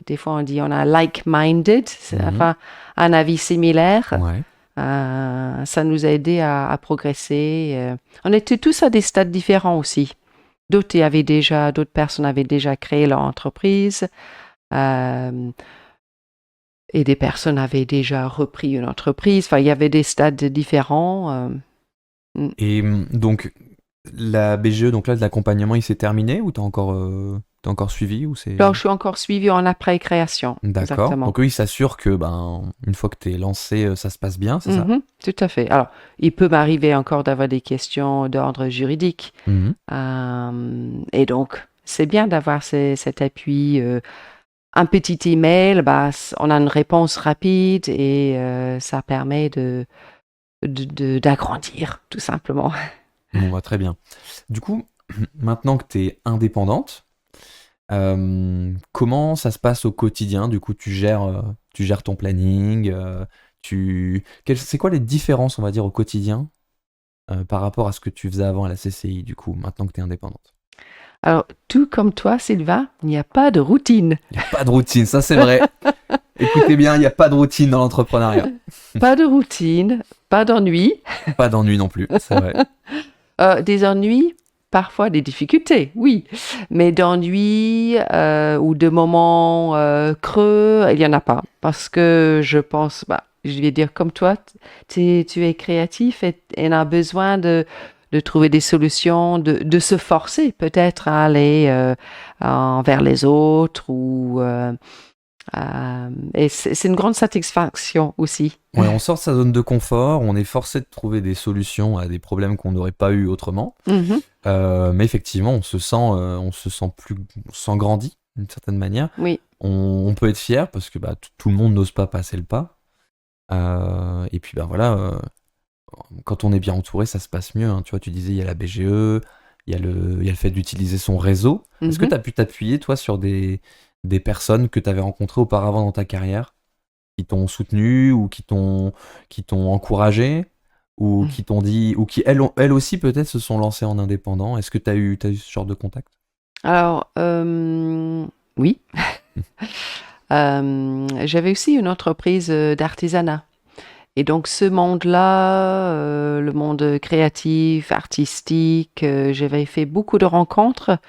[SPEAKER 2] des fois on dit on a like-minded, enfin un avis similaire.
[SPEAKER 1] Ouais.
[SPEAKER 2] Ça nous a aidé à progresser. On était tous à des stades différents aussi. D'autres personnes avaient déjà créé leur entreprise et des personnes avaient déjà repris une entreprise. Enfin, il y avait des stades différents.
[SPEAKER 1] Et donc, la BGE, donc là, de l'accompagnement, il s'est terminé ou t'as encore suivi ou c'est...
[SPEAKER 2] Alors, je suis encore suivie en après-création.
[SPEAKER 1] D'accord.
[SPEAKER 2] Exactement.
[SPEAKER 1] Donc eux, ils s'assurent que une fois que t'es lancé, ça se passe bien, c'est ça?
[SPEAKER 2] Tout à fait. Alors, il peut m'arriver encore d'avoir des questions d'ordre juridique.
[SPEAKER 1] Mhm.
[SPEAKER 2] Et donc, c'est bien d'avoir cet appui. Un petit email, on a une réponse rapide et ça permet d'agrandir, tout simplement.
[SPEAKER 1] Bon, très bien. Du coup, maintenant que t'es indépendante, comment ça se passe au quotidien? Du coup, tu gères ton planning, c'est quoi les différences, on va dire, au quotidien par rapport à ce que tu faisais avant à la CCI, du coup, maintenant que tu es indépendante?
[SPEAKER 2] Alors, tout comme toi, Sylvain, il n'y a pas de routine.
[SPEAKER 1] Il n'y a pas de routine, ça c'est vrai. Écoutez bien, il n'y a pas de routine dans l'entrepreneuriat.
[SPEAKER 2] Pas de routine, pas d'ennui.
[SPEAKER 1] Pas d'ennui non plus, c'est vrai.
[SPEAKER 2] Des ennuis, parfois des difficultés, oui. Mais d'ennuis ou de moments creux, il n'y en a pas. Parce que je pense, je vais dire comme toi, tu es créatif et on a besoin de trouver des solutions, de se forcer peut-être à aller envers les autres et c'est une grande satisfaction aussi.
[SPEAKER 1] Ouais, on sort de sa zone de confort, on est forcé de trouver des solutions à des problèmes qu'on n'aurait pas eu autrement.
[SPEAKER 2] Mhm.
[SPEAKER 1] Mais effectivement, on se sent grandi d'une certaine manière.
[SPEAKER 2] Oui,
[SPEAKER 1] On peut être fier parce que tout le monde n'ose pas passer le pas. Et puis voilà, quand on est bien entouré, ça se passe mieux, hein. Tu vois, tu disais, il y a la BGE, il y a le fait d'utiliser son réseau. Est-ce que
[SPEAKER 2] mhm.
[SPEAKER 1] tu as pu t'appuyer, toi, sur des personnes que tu avais rencontrées auparavant dans ta carrière, qui t'ont soutenu ou qui t'ont encouragé, ou qui t'ont dit, ou qui, elles aussi, peut-être, se sont lancées en indépendant? Est-ce que t'as eu ce genre de contact?
[SPEAKER 2] Alors, oui. J'avais aussi une entreprise d'artisanat. Et donc ce monde-là, le monde créatif, artistique, j'avais fait beaucoup de rencontres,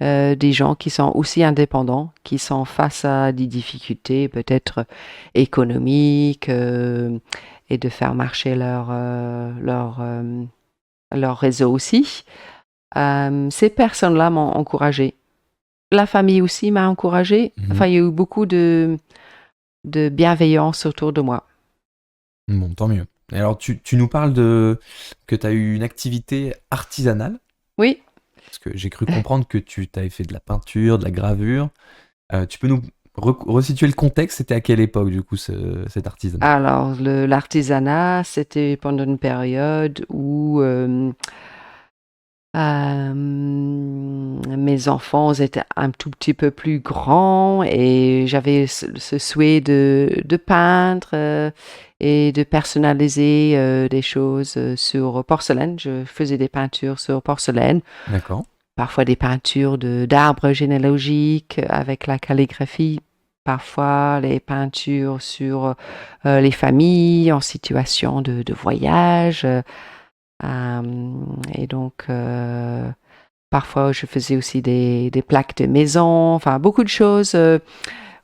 [SPEAKER 2] des gens qui sont aussi indépendants, qui sont face à des difficultés peut-être économiques, et de faire marcher leur réseau aussi. Ces personnes-là m'ont encouragée. La famille aussi m'a encouragée. Enfin, il y a eu beaucoup de bienveillance autour de moi.
[SPEAKER 1] Bon, tant mieux. Et alors, tu nous parles que tu as eu une activité artisanale,
[SPEAKER 2] Oui.
[SPEAKER 1] parce que j'ai cru comprendre que tu t'avais fait de la peinture, de la gravure. Tu peux nous resituer le contexte? C'était à quelle époque, du coup, cet artisanat?
[SPEAKER 2] Alors, l'artisanat, c'était pendant une période où mes enfants étaient un tout petit peu plus grands et j'avais ce souhait de peindre et de personnaliser des choses sur porcelaine. Je faisais des peintures sur porcelaine,
[SPEAKER 1] D'accord.
[SPEAKER 2] parfois des peintures d'arbres généalogiques avec la calligraphie, parfois les peintures sur les familles en situation de voyage. Et donc, parfois, je faisais aussi des plaques de maison, enfin, beaucoup de choses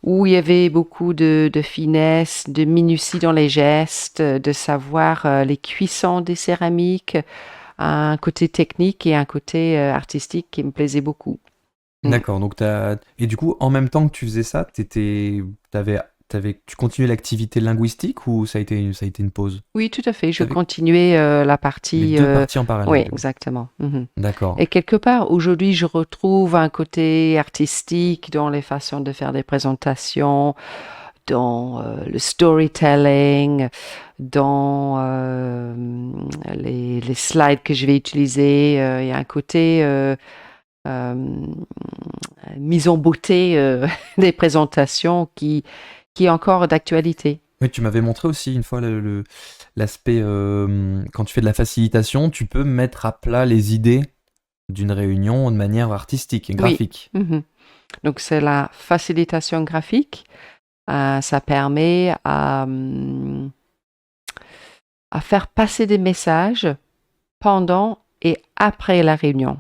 [SPEAKER 2] où il y avait beaucoup de finesse, de minutie dans les gestes, de savoir les cuissons des céramiques, un côté technique et un côté artistique qui me plaisait beaucoup.
[SPEAKER 1] D'accord, donc et du coup, en même temps que tu faisais ça, tu continuais l'activité linguistique ou ça a été une pause?
[SPEAKER 2] Oui, tout à fait. Je
[SPEAKER 1] T'avais
[SPEAKER 2] continuais la
[SPEAKER 1] les
[SPEAKER 2] partie.
[SPEAKER 1] deux parties en
[SPEAKER 2] Oui,
[SPEAKER 1] parallèle, du coup.
[SPEAKER 2] exactement. Mhm.
[SPEAKER 1] D'accord.
[SPEAKER 2] Et quelque part, aujourd'hui, je retrouve un côté artistique dans les façons de faire des présentations, dans le storytelling, dans les slides que je vais utiliser. Il y a un côté euh, mise en beauté des présentations qui est encore d'actualité.
[SPEAKER 1] Oui, tu m'avais montré aussi une fois l'aspect, quand tu fais de la facilitation, tu peux mettre à plat les idées d'une réunion de manière artistique et
[SPEAKER 2] Oui.
[SPEAKER 1] graphique.
[SPEAKER 2] Mhm. Donc, c'est la facilitation graphique. Ça permet à faire passer des messages pendant et après la réunion.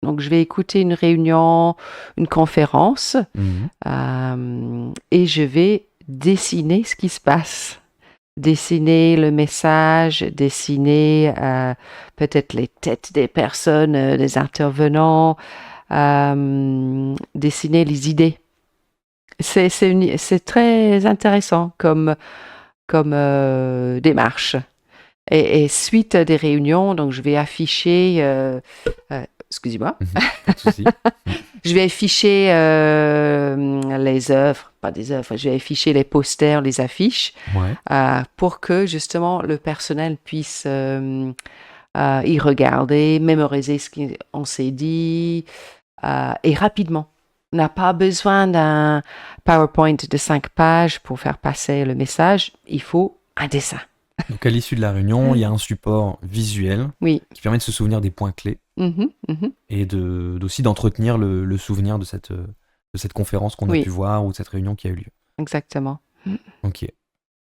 [SPEAKER 2] Donc, je vais écouter une réunion, une conférence,
[SPEAKER 1] Mhm.
[SPEAKER 2] et je vais dessiner ce qui se passe. Dessiner le message, dessiner peut-être les têtes des personnes, des intervenants, dessiner les idées. C'est très intéressant comme démarche. Et suite à des réunions, donc je vais afficher, excusez-moi,
[SPEAKER 1] Mhm. Pas de souci.
[SPEAKER 2] je vais afficher les œuvres, pas des œuvres, je vais afficher les posters, les affiches,
[SPEAKER 1] Ouais.
[SPEAKER 2] pour que justement le personnel puisse y regarder, mémoriser ce qu'on s'est dit, et rapidement. On n'a pas besoin d'un PowerPoint de 5 pages pour faire passer le message, il faut un dessin.
[SPEAKER 1] Donc à l'issue de la réunion, il y a un support visuel
[SPEAKER 2] Oui.
[SPEAKER 1] qui permet de se souvenir des points clés
[SPEAKER 2] Mhm, mhm.
[SPEAKER 1] et aussi d'entretenir le souvenir de cette conférence qu'on a
[SPEAKER 2] Oui,
[SPEAKER 1] pu voir ou de cette réunion qui a eu lieu.
[SPEAKER 2] exactement.
[SPEAKER 1] Ok,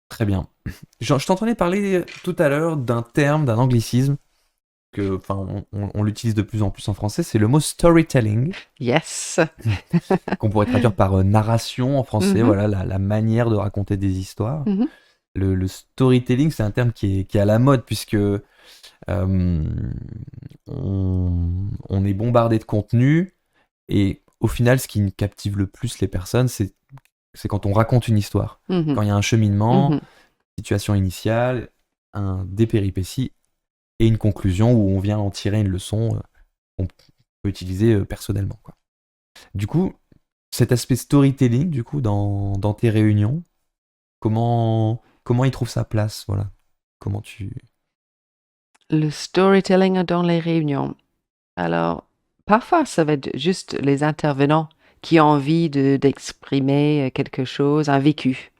[SPEAKER 1] très bien. Je t'entendais parler tout à l'heure d'un terme, d'un anglicisme que, enfin, on l'utilise de plus en plus en français, c'est le mot storytelling,
[SPEAKER 2] Yes.
[SPEAKER 1] qu'on pourrait traduire par narration en français,
[SPEAKER 2] Mhm,
[SPEAKER 1] voilà, la manière de raconter des histoires.
[SPEAKER 2] mhm.
[SPEAKER 1] Le storytelling, c'est un terme qui est à la mode puisque on est bombardé de contenu et au final, ce qui captive le plus les personnes, c'est quand on raconte une histoire.
[SPEAKER 2] Mhm,
[SPEAKER 1] Quand il y a un cheminement,
[SPEAKER 2] mhm.
[SPEAKER 1] situation initiale, des péripéties et une conclusion où on vient en tirer une leçon qu'on peut utiliser personnellement, quoi. Du coup, cet aspect storytelling, du coup, dans tes réunions, comment il trouve sa place, voilà. Comment tu...
[SPEAKER 2] Le storytelling dans les réunions. Alors, parfois, ça va être juste les intervenants qui ont envie d'exprimer quelque chose, un vécu.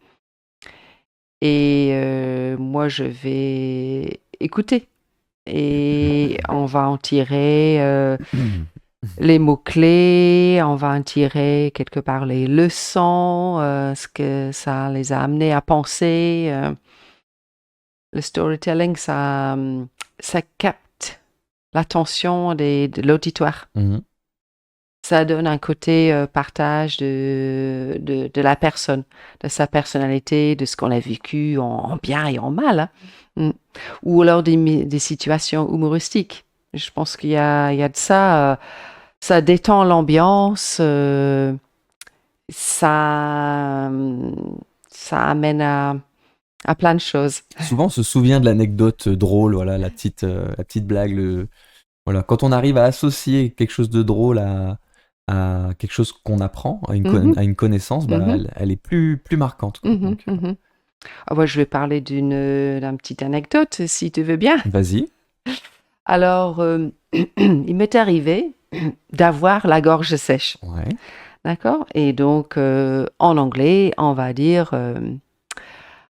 [SPEAKER 2] Et moi, je vais écouter. Et on va en tirer les mots-clés, on va en tirer quelque part les leçons, ce que ça les a amenés à penser. Le storytelling, ça capte l'attention de l'auditoire.
[SPEAKER 1] Mhm.
[SPEAKER 2] Ça donne un côté partage de la personne, de sa personnalité, de ce qu'on a vécu en bien et en mal, hein. Mm. Ou alors des situations humoristiques. Je pense qu'il y a de ça. Ça détend l'ambiance, ça, ça amène à plein de choses.
[SPEAKER 1] Souvent, on se souvient de l'anecdote drôle, voilà, la petite blague. Voilà. Quand on arrive à associer quelque chose de drôle à quelque chose qu'on apprend,
[SPEAKER 2] Mhm,
[SPEAKER 1] à une connaissance, bah,
[SPEAKER 2] mhm,
[SPEAKER 1] elle est plus marquante, quoi.
[SPEAKER 2] mhm,
[SPEAKER 1] Donc,
[SPEAKER 2] mhm. Ah, moi, je vais parler d'une petite anecdote, si tu veux bien.
[SPEAKER 1] vas-y.
[SPEAKER 2] Alors, il m'est arrivé d'avoir la gorge sèche,
[SPEAKER 1] Ouais,
[SPEAKER 2] d'accord? Et donc, en anglais, on va dire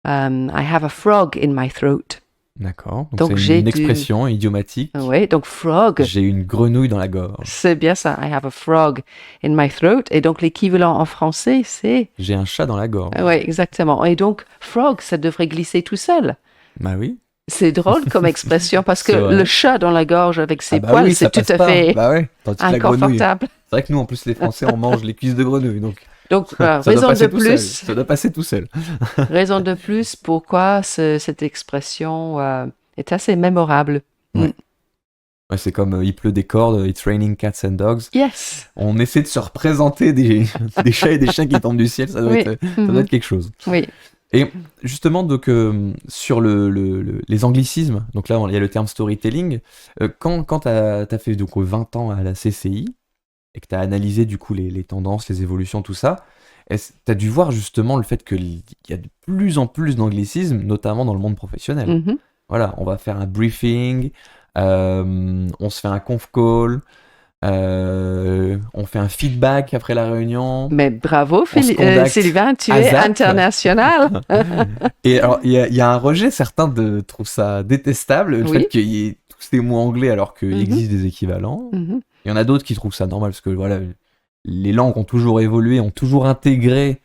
[SPEAKER 2] I have a frog in my throat.
[SPEAKER 1] d'accord. Donc, c'est
[SPEAKER 2] Donc, j'ai
[SPEAKER 1] une
[SPEAKER 2] du.
[SPEAKER 1] expression idiomatique.
[SPEAKER 2] Ouais, donc frog,
[SPEAKER 1] J'ai une grenouille dans la gorge.
[SPEAKER 2] c'est bien ça. I have a frog in my throat. Et donc, l'équivalent en français, c'est.
[SPEAKER 1] J'ai un chat dans la gorge.
[SPEAKER 2] Ouais, exactement. Et donc, frog, ça devrait glisser tout seul.
[SPEAKER 1] Bah oui,
[SPEAKER 2] C'est drôle comme expression parce que
[SPEAKER 1] c'est
[SPEAKER 2] le
[SPEAKER 1] vrai.
[SPEAKER 2] chat dans la gorge avec
[SPEAKER 1] Ah
[SPEAKER 2] ses
[SPEAKER 1] bah
[SPEAKER 2] poils,
[SPEAKER 1] oui, ça
[SPEAKER 2] c'est tout
[SPEAKER 1] passe
[SPEAKER 2] à
[SPEAKER 1] pas.
[SPEAKER 2] fait
[SPEAKER 1] Bah ouais, tandis que la grenouille.
[SPEAKER 2] inconfortable.
[SPEAKER 1] C'est vrai que nous, en plus, les Français, on mange les cuisses de grenouille, donc
[SPEAKER 2] Donc,
[SPEAKER 1] ça doit passer tout seul. Ça doit passer tout seul.
[SPEAKER 2] raison de plus pourquoi cette expression est assez mémorable. Mm.
[SPEAKER 1] Ouais. Ouais, c'est comme il pleut des cordes, it's raining cats and dogs.
[SPEAKER 2] Yes.
[SPEAKER 1] On essaie de se représenter des chats et des chiens qui tombent du ciel,
[SPEAKER 2] Oui.
[SPEAKER 1] ça doit être quelque chose.
[SPEAKER 2] Oui.
[SPEAKER 1] Et justement, donc, sur les anglicismes, donc là, il y a le terme storytelling. Quand tu as fait donc, 20 ans à la CCI et que tu as analysé du coup les tendances, les évolutions, tout ça, tu as dû voir justement le fait qu'il y a de plus en plus d'anglicismes, notamment dans le monde professionnel.
[SPEAKER 2] Mhm.
[SPEAKER 1] Voilà, on va faire un briefing, on se fait un conf call, on fait un feedback après la réunion.
[SPEAKER 2] Mais bravo,
[SPEAKER 1] On se contacte
[SPEAKER 2] Sylvain, tu
[SPEAKER 1] à
[SPEAKER 2] es
[SPEAKER 1] Zap.
[SPEAKER 2] international.
[SPEAKER 1] Et alors, il y a un rejet, certains trouvent ça détestable, le
[SPEAKER 2] Oui.
[SPEAKER 1] fait qu'il y ait tous ces mots anglais alors qu'il
[SPEAKER 2] Mhm.
[SPEAKER 1] existe des équivalents.
[SPEAKER 2] Mhm.
[SPEAKER 1] Il y en a d'autres qui trouvent ça normal parce que voilà, les langues ont toujours évolué, ont toujours intégré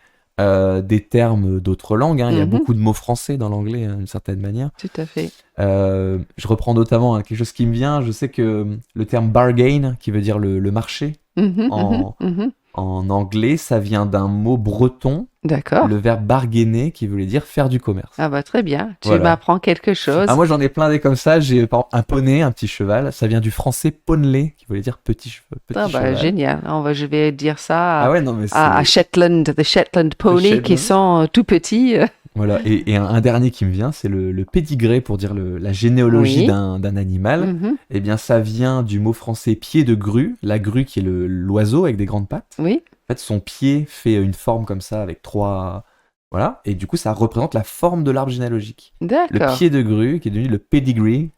[SPEAKER 1] des termes d'autres langues. Hein. Il y a
[SPEAKER 2] Mhm.
[SPEAKER 1] beaucoup de mots français dans l'anglais, hein, d'une certaine manière.
[SPEAKER 2] Tout à fait.
[SPEAKER 1] Je reprends notamment quelque chose qui me vient. Je sais que le terme bargain, qui veut dire le marché,
[SPEAKER 2] Mhm.
[SPEAKER 1] en,
[SPEAKER 2] Mhm. Mhm.
[SPEAKER 1] en anglais, ça vient d'un mot breton,
[SPEAKER 2] D'accord.
[SPEAKER 1] le verbe bargainer, qui voulait dire faire du commerce.
[SPEAKER 2] Ah bah très bien. Tu
[SPEAKER 1] Voilà.
[SPEAKER 2] m'apprends quelque chose.
[SPEAKER 1] Ah, moi j'en ai plein des comme ça. J'ai par exemple un poney, un petit cheval. Ça vient du français ponley, qui voulait dire petit
[SPEAKER 2] Ah bah
[SPEAKER 1] cheval.
[SPEAKER 2] génial. Je vais dire ça
[SPEAKER 1] Ah ouais, non mais
[SPEAKER 2] à
[SPEAKER 1] c'est...
[SPEAKER 2] Shetland, the Shetland Pony qui
[SPEAKER 1] Shetland.
[SPEAKER 2] sont tout petits.
[SPEAKER 1] Voilà, et un dernier qui me vient, c'est le pédigré pour dire la généalogie
[SPEAKER 2] Oui.
[SPEAKER 1] d'un animal.
[SPEAKER 2] Mhm.
[SPEAKER 1] Eh bien, ça vient du mot français pied de grue, la grue qui est l'oiseau avec des grandes pattes.
[SPEAKER 2] Oui.
[SPEAKER 1] En fait, son pied fait une forme comme ça avec trois... Voilà, et du coup, ça représente la forme de l'arbre généalogique. Le
[SPEAKER 2] D'accord.
[SPEAKER 1] pied de grue qui est devenu le pedigree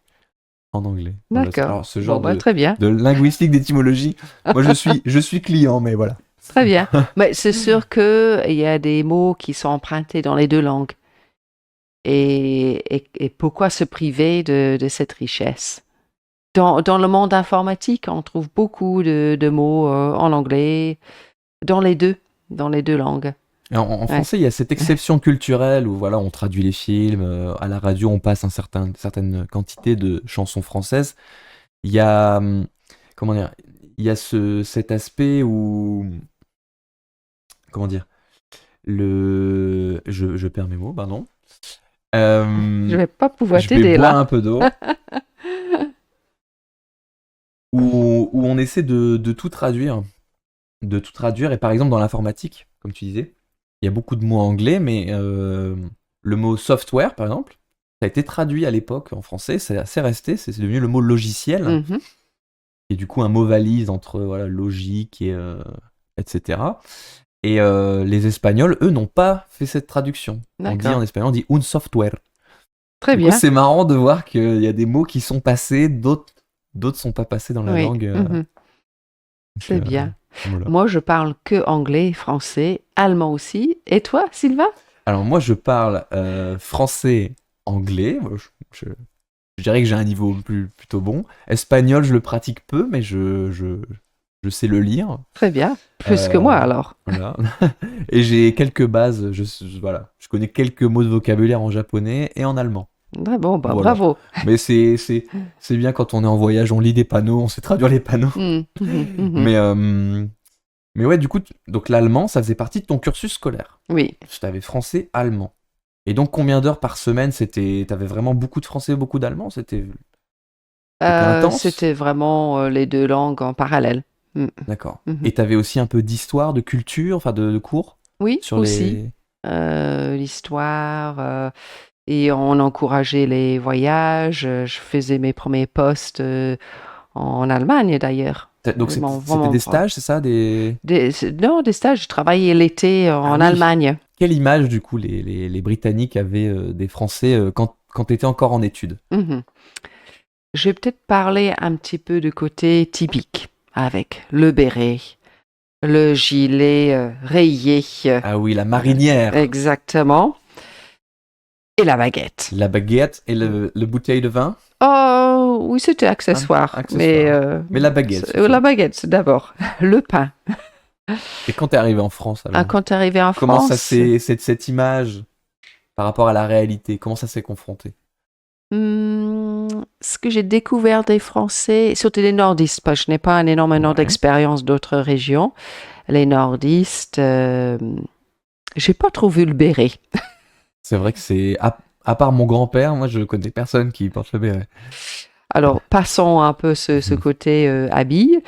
[SPEAKER 1] en anglais. Voilà,
[SPEAKER 2] D'accord.
[SPEAKER 1] alors, ce genre
[SPEAKER 2] Bon, bah, très bien.
[SPEAKER 1] de linguistique, d'étymologie, moi je suis client, mais voilà.
[SPEAKER 2] Très bien. Mais c'est sûr qu'il y a des mots qui sont empruntés dans les deux langues. Et pourquoi se priver de cette richesse? Dans le monde informatique, on trouve beaucoup de mots en anglais, dans les deux langues.
[SPEAKER 1] Et en français, il y a cette exception culturelle où voilà, on traduit les films, à la radio, on passe certaine quantité de chansons françaises. Il y a, comment dire, il y a cet aspect où, comment dire, je perds mes mots, pardon.
[SPEAKER 2] Je vais pas pouvoir
[SPEAKER 1] Je vais
[SPEAKER 2] t'aider
[SPEAKER 1] boire
[SPEAKER 2] là.
[SPEAKER 1] un peu d'eau. où on essaie de tout traduire. De tout traduire. Et par exemple, dans l'informatique, comme tu disais, il y a beaucoup de mots anglais, mais le mot software, par exemple, ça a été traduit à l'époque en français, c'est assez resté, c'est devenu le mot logiciel,
[SPEAKER 2] Mhm.
[SPEAKER 1] et du coup un mot valise entre voilà, logique et etc. Et les Espagnols, eux, n'ont pas fait cette traduction. On dit
[SPEAKER 2] D'accord.
[SPEAKER 1] en espagnol, on dit un software.
[SPEAKER 2] Très
[SPEAKER 1] Du
[SPEAKER 2] bien.
[SPEAKER 1] coup, c'est marrant de voir qu'il y a des mots qui sont passés, d'autres sont pas passés dans la
[SPEAKER 2] Oui.
[SPEAKER 1] langue.
[SPEAKER 2] Mhm.
[SPEAKER 1] Donc,
[SPEAKER 2] C'est bien.
[SPEAKER 1] voilà.
[SPEAKER 2] Moi, je parle que anglais, français, allemand aussi. Et toi, Sylvain?
[SPEAKER 1] Alors moi, je parle français, anglais. Moi, je dirais que j'ai un niveau plutôt bon. Espagnol, je le pratique peu, mais je sais le lire.
[SPEAKER 2] Très bien. Plus que moi alors.
[SPEAKER 1] Voilà. Et j'ai quelques bases. Voilà. Je connais quelques mots de vocabulaire en japonais et en allemand.
[SPEAKER 2] Très bon, bah,
[SPEAKER 1] Voilà.
[SPEAKER 2] bravo.
[SPEAKER 1] Mais c'est bien quand on est en voyage, on lit des panneaux, on sait traduire les panneaux.
[SPEAKER 2] Mhm, mhm, mhm.
[SPEAKER 1] Mais ouais, du coup, donc l'allemand, ça faisait partie de ton cursus scolaire.
[SPEAKER 2] Oui.
[SPEAKER 1] Tu avais français, allemand. Et donc, combien d'heures par semaine t'avais vraiment beaucoup de français, beaucoup d'allemand? C'était intense?
[SPEAKER 2] C'était vraiment les deux langues en parallèle. Mm.
[SPEAKER 1] D'accord.
[SPEAKER 2] Mhm.
[SPEAKER 1] Et t'avais aussi un peu d'histoire, de culture, enfin de cours
[SPEAKER 2] Oui,
[SPEAKER 1] sur
[SPEAKER 2] aussi. L'histoire. Et on encourageait les voyages. Je faisais mes premiers postes en Allemagne d'ailleurs.
[SPEAKER 1] Donc
[SPEAKER 2] Vraiment,
[SPEAKER 1] c'était
[SPEAKER 2] vraiment
[SPEAKER 1] des
[SPEAKER 2] pas.
[SPEAKER 1] stages, c'est ça
[SPEAKER 2] Non, des stages. Je travaillais l'été en
[SPEAKER 1] oui.
[SPEAKER 2] Allemagne.
[SPEAKER 1] Quelle image, du coup, les Britanniques avaient des Français quand t'étais encore en études?
[SPEAKER 2] Mhm. Je vais peut-être parler un petit peu du côté typique, avec le béret, le gilet rayé.
[SPEAKER 1] Ah oui, la marinière,
[SPEAKER 2] Exactement. Et la baguette.
[SPEAKER 1] la baguette et le bouteille de vin.
[SPEAKER 2] Oh, oui, c'était accessoire.
[SPEAKER 1] Accessoire. Mais la baguette,
[SPEAKER 2] c'est-
[SPEAKER 1] surtout.
[SPEAKER 2] la baguette, c'est d'abord. Le pain.
[SPEAKER 1] Et quand t'es arrivé en France, alors,
[SPEAKER 2] Quand tu es arrivé en
[SPEAKER 1] comment ça
[SPEAKER 2] France,
[SPEAKER 1] cette image par rapport à la réalité, comment ça s'est confronté?
[SPEAKER 2] ce que j'ai découvert des Français, surtout les nordistes, parce que je n'ai pas un énorme nombre
[SPEAKER 1] Ouais.
[SPEAKER 2] d'expérience d'autres régions. Les nordistes, j'ai pas trop vu le béret.
[SPEAKER 1] C'est vrai que c'est à part mon grand-père, moi je connais personne qui porte le béret.
[SPEAKER 2] Alors, passons un peu ce
[SPEAKER 1] Mhm.
[SPEAKER 2] côté habit.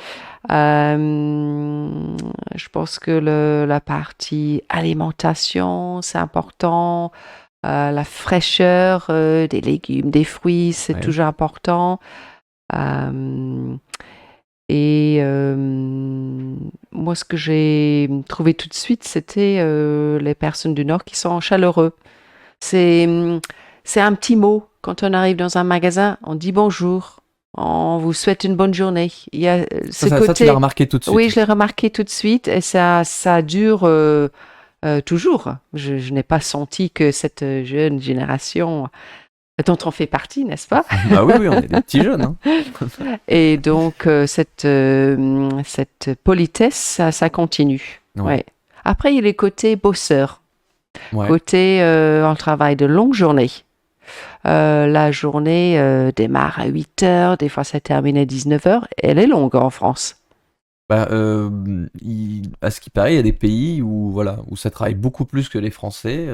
[SPEAKER 2] Je pense que la partie alimentation, c'est important. La fraîcheur des légumes, des fruits, c'est
[SPEAKER 1] Ouais.
[SPEAKER 2] toujours important. Euh, et moi, ce que j'ai trouvé tout de suite, c'était les personnes du Nord qui sont chaleureux. C'est, hum, c'est un petit mot. Quand on arrive dans un magasin, on dit bonjour. On vous souhaite une bonne journée. Il y a ce
[SPEAKER 1] Ça, tu l'as
[SPEAKER 2] côté.
[SPEAKER 1] remarqué tout de
[SPEAKER 2] Oui,
[SPEAKER 1] suite.
[SPEAKER 2] je l'ai remarqué tout de suite et ça dure toujours. Je n'ai pas senti que cette jeune génération dont on fait partie, n'est-ce pas?
[SPEAKER 1] Bah oui, oui, on est des petits jeunes, hein.
[SPEAKER 2] Et donc, cette politesse, ça continue.
[SPEAKER 1] Ouais,
[SPEAKER 2] Ouais. Après, il y a les côtés bosseurs.
[SPEAKER 1] ouais.
[SPEAKER 2] Côté, on travaille de longues journées. La journée démarre à 8 heures, des fois ça termine à 19 heures. Elle est longue en France.
[SPEAKER 1] Bah, à ce qui paraît, il y a des pays où, voilà, où ça travaille beaucoup plus que les Français.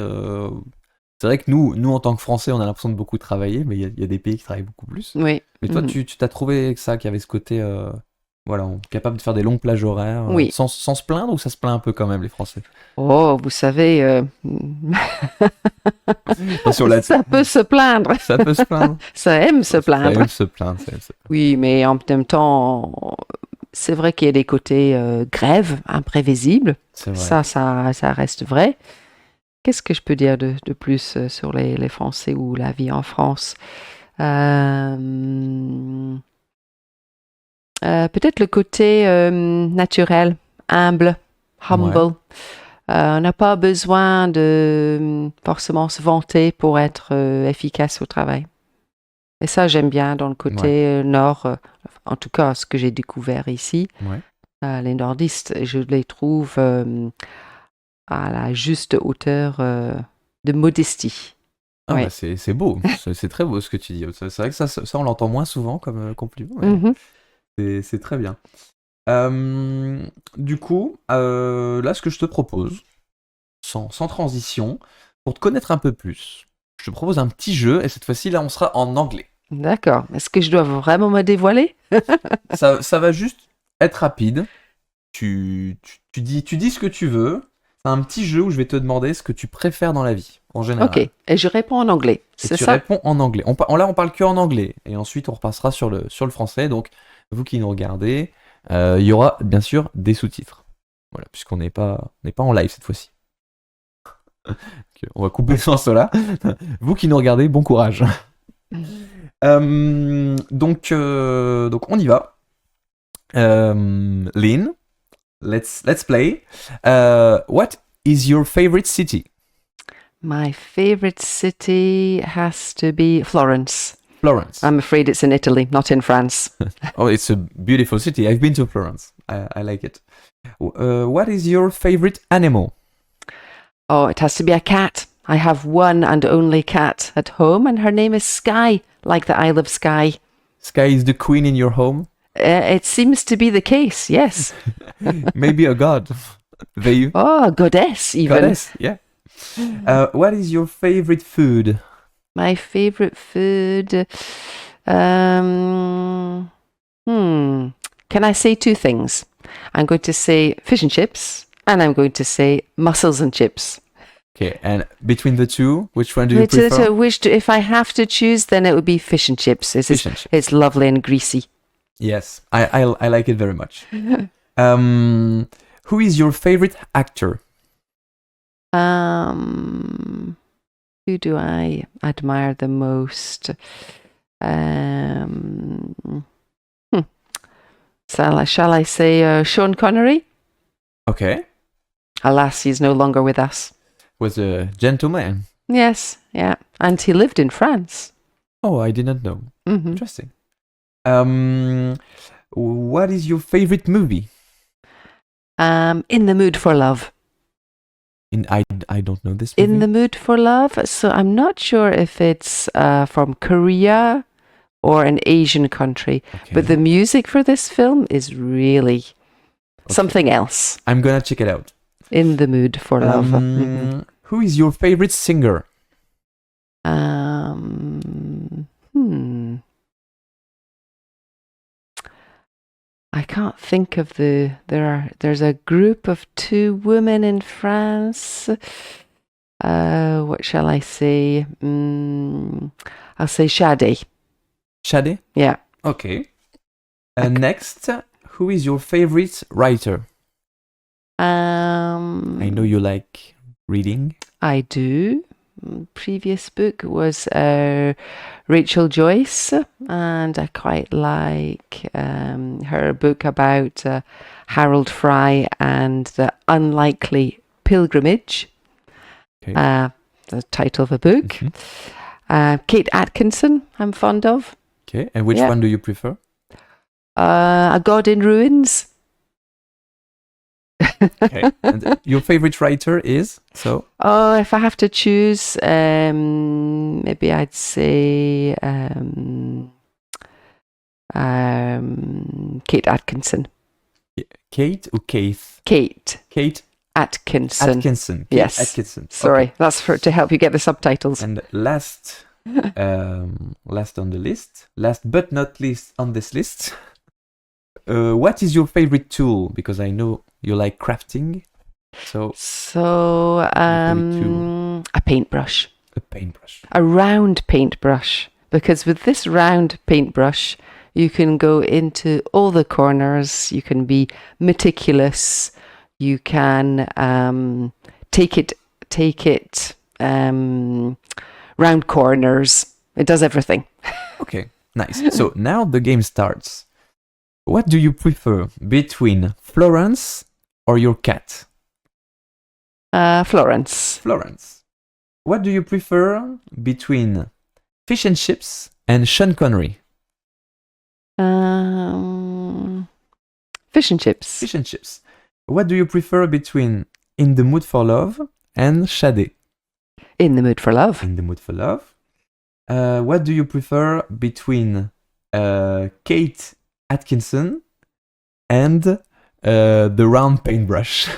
[SPEAKER 1] C'est vrai que nous, en tant que Français, on a l'impression de beaucoup travailler, mais il y a des pays qui travaillent beaucoup plus.
[SPEAKER 2] Oui.
[SPEAKER 1] Mais toi,
[SPEAKER 2] Mhm.
[SPEAKER 1] tu t'as trouvé que ça, qu'il y avait ce côté, voilà, capable de faire des longues plages horaires,
[SPEAKER 2] Oui.
[SPEAKER 1] sans se plaindre, ou ça se plaint un peu quand même, les Français?
[SPEAKER 2] Oh, vous savez,
[SPEAKER 1] Attention là,
[SPEAKER 2] ça peut se plaindre.
[SPEAKER 1] ça peut se plaindre.
[SPEAKER 2] Ça aime se
[SPEAKER 1] Ça
[SPEAKER 2] plaindre.
[SPEAKER 1] aime se plaindre, ça aime se plaindre.
[SPEAKER 2] Oui, mais en même temps, c'est vrai qu'il y a des côtés grève, imprévisibles.
[SPEAKER 1] C'est vrai.
[SPEAKER 2] Ça reste vrai. Qu'est-ce que je peux dire de plus sur les Français ou la vie en France? Euh, Peut-être le côté naturel, humble,
[SPEAKER 1] Ouais,
[SPEAKER 2] humble. On n'a pas besoin de forcément se vanter pour être efficace au travail. Et ça, j'aime bien dans le
[SPEAKER 1] ouais,
[SPEAKER 2] côté nord, en tout cas ce que j'ai découvert ici.
[SPEAKER 1] ouais.
[SPEAKER 2] Les nordistes, je les trouve à la juste hauteur de modestie.
[SPEAKER 1] Ah bah
[SPEAKER 2] Oui.
[SPEAKER 1] c'est beau, c'est très beau ce que tu dis. C'est vrai que ça on l'entend moins souvent comme compliment, mais
[SPEAKER 2] Mhm.
[SPEAKER 1] c'est très bien. Du coup, là, ce que je te propose, sans transition, pour te connaître un peu plus, je te propose un petit jeu, et cette fois-ci, là, on sera en anglais.
[SPEAKER 2] D'accord. Est-ce que je dois vraiment me dévoiler?
[SPEAKER 1] Ça va juste être rapide. Tu dis ce que tu veux. C'est un petit jeu où je vais te demander ce que tu préfères dans la vie, en
[SPEAKER 2] Ok.
[SPEAKER 1] général.
[SPEAKER 2] Et je réponds en anglais.
[SPEAKER 1] Et
[SPEAKER 2] C'est
[SPEAKER 1] tu
[SPEAKER 2] ça?
[SPEAKER 1] réponds en anglais. Là, on parle que en anglais. Et ensuite, on repassera sur le français. Donc, vous qui nous regardez, il y aura bien sûr des sous-titres. Voilà, puisqu'on n'est pas en live cette fois-ci. Ok, on va couper sans cela. Vous qui nous regardez, bon courage. Donc on y va. Lynn, let's play. What is your favorite city?
[SPEAKER 2] My favorite city has to be Florence.
[SPEAKER 1] Florence.
[SPEAKER 2] I'm afraid it's in Italy, not in France.
[SPEAKER 1] Oh, it's a beautiful city. I've been to Florence. I like it. What is your favorite animal?
[SPEAKER 2] Oh, it has to be a cat. I have one and only cat at home, and her name is Sky, like the Isle of Skye.
[SPEAKER 1] Sky is the queen in your home?
[SPEAKER 2] It seems to be the case, yes.
[SPEAKER 1] Maybe a god. They
[SPEAKER 2] Oh, goddess, even.
[SPEAKER 1] goddess, yeah. What is your favorite food?
[SPEAKER 2] My favorite food. Um, Can I say two things? I'm going to say fish and chips, and I'm going to say mussels and chips.
[SPEAKER 1] Okay, and between the two, which one do you prefer?
[SPEAKER 2] If I have to choose, then it would be fish and chips.
[SPEAKER 1] Fish and chips.
[SPEAKER 2] It's lovely and greasy.
[SPEAKER 1] Yes, I like it very much. Who is your favorite actor?
[SPEAKER 2] Um, who do I admire the most? Um, hmm. Shall I say Sean Connery?
[SPEAKER 1] Okay,
[SPEAKER 2] Alas, he's no longer with us.
[SPEAKER 1] was a gentleman.
[SPEAKER 2] Yes, yeah. And he lived in France.
[SPEAKER 1] Oh, I did not know.
[SPEAKER 2] Hmm.
[SPEAKER 1] Interesting. What is your favorite movie?
[SPEAKER 2] In the Mood for Love.
[SPEAKER 1] I don't know this movie.
[SPEAKER 2] In the Mood for Love. So I'm not sure if it's from Korea or an Asian country,
[SPEAKER 1] Okay.
[SPEAKER 2] but the music for this film is really something else.
[SPEAKER 1] I'm gonna check it out.
[SPEAKER 2] In the Mood for Love. Mhm.
[SPEAKER 1] Who is your favorite singer?
[SPEAKER 2] Um, hmm. can't think of there's a group of 2 women in France. What shall I say? I'll say Sade.
[SPEAKER 1] Sade?
[SPEAKER 2] Yeah.
[SPEAKER 1] Okay. Next, who is your favorite writer? I know you like reading.
[SPEAKER 2] I do. Previous book was Rachel Joyce, and I quite like her book about Harold Fry and the Unlikely Pilgrimage.
[SPEAKER 1] Okay.
[SPEAKER 2] The title of the book. Kate Atkinson, I'm fond of.
[SPEAKER 1] Okay. And which
[SPEAKER 2] Yeah.
[SPEAKER 1] one do you prefer?
[SPEAKER 2] A God in Ruins.
[SPEAKER 1] Okay. And your favorite writer is? So?
[SPEAKER 2] Oh, if I have to choose, maybe I'd say Kate Atkinson.
[SPEAKER 1] Kate or Keith?
[SPEAKER 2] Kate
[SPEAKER 1] Kate
[SPEAKER 2] Atkinson.
[SPEAKER 1] Atkinson. Kate
[SPEAKER 2] Yes.
[SPEAKER 1] Atkinson.
[SPEAKER 2] Sorry,
[SPEAKER 1] Okay.
[SPEAKER 2] that's to help you get the subtitles.
[SPEAKER 1] And last on the list, last but not least on this list, what is your favorite tool? Because I know you like crafting. So
[SPEAKER 2] So,
[SPEAKER 1] favorite
[SPEAKER 2] a paintbrush.
[SPEAKER 1] a paintbrush.
[SPEAKER 2] A round paintbrush. Because with this round paintbrush, you can go into all the corners. You can be meticulous. You can take it round corners. It does everything.
[SPEAKER 1] Okay, nice. So now the game starts. What do you prefer between Florence or your cat?
[SPEAKER 2] Florence.
[SPEAKER 1] Florence. What do you prefer between fish and chips and Sean Connery?
[SPEAKER 2] Fish and chips.
[SPEAKER 1] Fish and chips. What do you prefer between In the Mood for Love and Sade?
[SPEAKER 2] In the mood for love.
[SPEAKER 1] In the Mood for Love. What do you prefer between Kate Atkinson and the round paintbrush?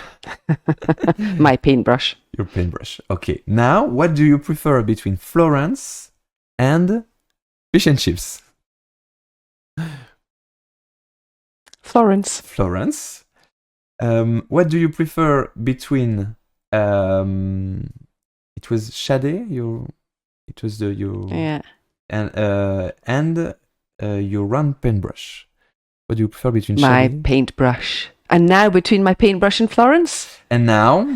[SPEAKER 2] My paintbrush.
[SPEAKER 1] Your paintbrush. Okay. Now, what do you prefer between Florence and fish and chips?
[SPEAKER 2] Florence.
[SPEAKER 1] Florence. What do you prefer between it was Sade, your
[SPEAKER 2] Yeah.
[SPEAKER 1] and your round paintbrush. What do you prefer between
[SPEAKER 2] My
[SPEAKER 1] Sade?
[SPEAKER 2] paintbrush. And now between my paintbrush and Florence?
[SPEAKER 1] And now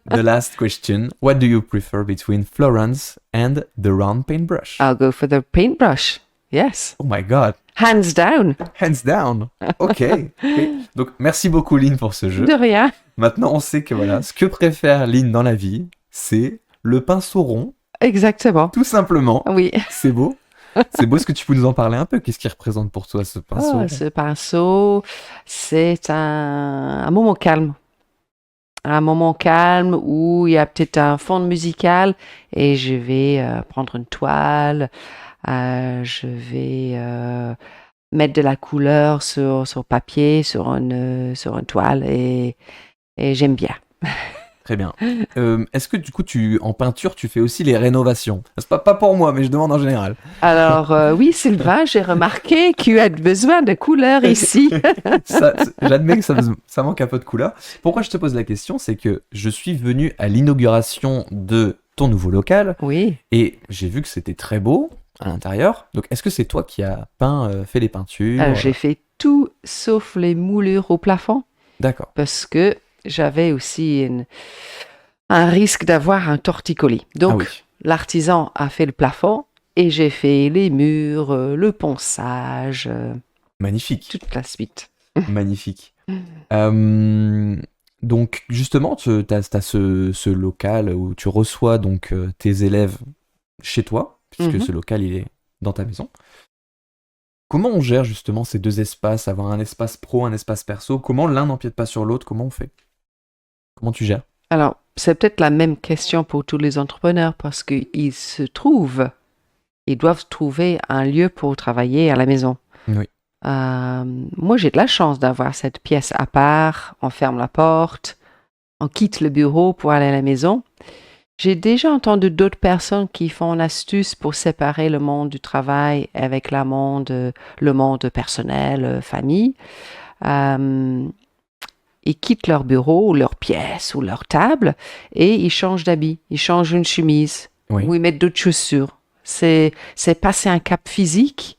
[SPEAKER 1] the last question. What do you prefer between Florence and the round paintbrush?
[SPEAKER 2] I'll go for the paintbrush. Yes.
[SPEAKER 1] Oh my god.
[SPEAKER 2] Hands down.
[SPEAKER 1] Hands down. Ok. Donc, merci beaucoup, Lynn, pour ce jeu.
[SPEAKER 2] De rien.
[SPEAKER 1] Maintenant, on sait que voilà, ce que préfère Lynn dans la vie, c'est le pinceau rond,
[SPEAKER 2] Exactement.
[SPEAKER 1] tout simplement.
[SPEAKER 2] Oui.
[SPEAKER 1] C'est beau. C'est beau. Est-ce que tu peux nous en parler un peu? Qu'est-ce qui représente pour toi ce pinceau?
[SPEAKER 2] Ce pinceau, c'est un moment calme. Un moment calme où il y a peut-être un fond musical et je vais prendre une toile, je vais mettre de la couleur sur papier, sur une toile et j'aime bien.
[SPEAKER 1] Très bien. Est-ce que du coup, en peinture, tu fais aussi les rénovations? C'est pas pour moi, mais je demande en général.
[SPEAKER 2] Alors oui, Sylvain, j'ai remarqué que tu as besoin de couleur ici.
[SPEAKER 1] J'admets que ça manque un peu de couleur. Pourquoi je te pose la question? C'est que je suis venu à l'inauguration de ton nouveau local
[SPEAKER 2] Oui.
[SPEAKER 1] et j'ai vu que c'était très beau à l'intérieur. Donc, est-ce que c'est toi qui as fait les peintures?
[SPEAKER 2] J'ai fait tout sauf les moulures au plafond
[SPEAKER 1] D'accord.
[SPEAKER 2] parce que j'avais aussi un risque d'avoir un torticolis. Donc,
[SPEAKER 1] Ah oui.
[SPEAKER 2] l'artisan a fait le plafond et j'ai fait les murs, le ponçage,
[SPEAKER 1] Magnifique.
[SPEAKER 2] toute la suite.
[SPEAKER 1] Magnifique. Donc, justement, tu as ce local où tu reçois donc tes élèves chez toi, puisque
[SPEAKER 2] Mhm.
[SPEAKER 1] ce local, il est dans ta maison. Comment on gère justement ces deux espaces, avoir un espace pro, un espace perso? Comment l'un n'empiète pas sur l'autre? Comment on fait? Comment tu gères?
[SPEAKER 2] Alors, c'est peut-être la même question pour tous les entrepreneurs parce qu'ils doivent trouver un lieu pour travailler à la maison.
[SPEAKER 1] Oui.
[SPEAKER 2] Moi, j'ai de la chance d'avoir cette pièce à part. On ferme la porte, on quitte le bureau pour aller à la maison. J'ai déjà entendu d'autres personnes qui font une astuce pour séparer le monde du travail avec le monde personnel, famille. Euh, Ils quittent leur bureau ou leur pièce ou leur table et ils changent d'habit. Ils changent une chemise
[SPEAKER 1] Oui.
[SPEAKER 2] ou ils mettent d'autres chaussures. C'est passer un cap physique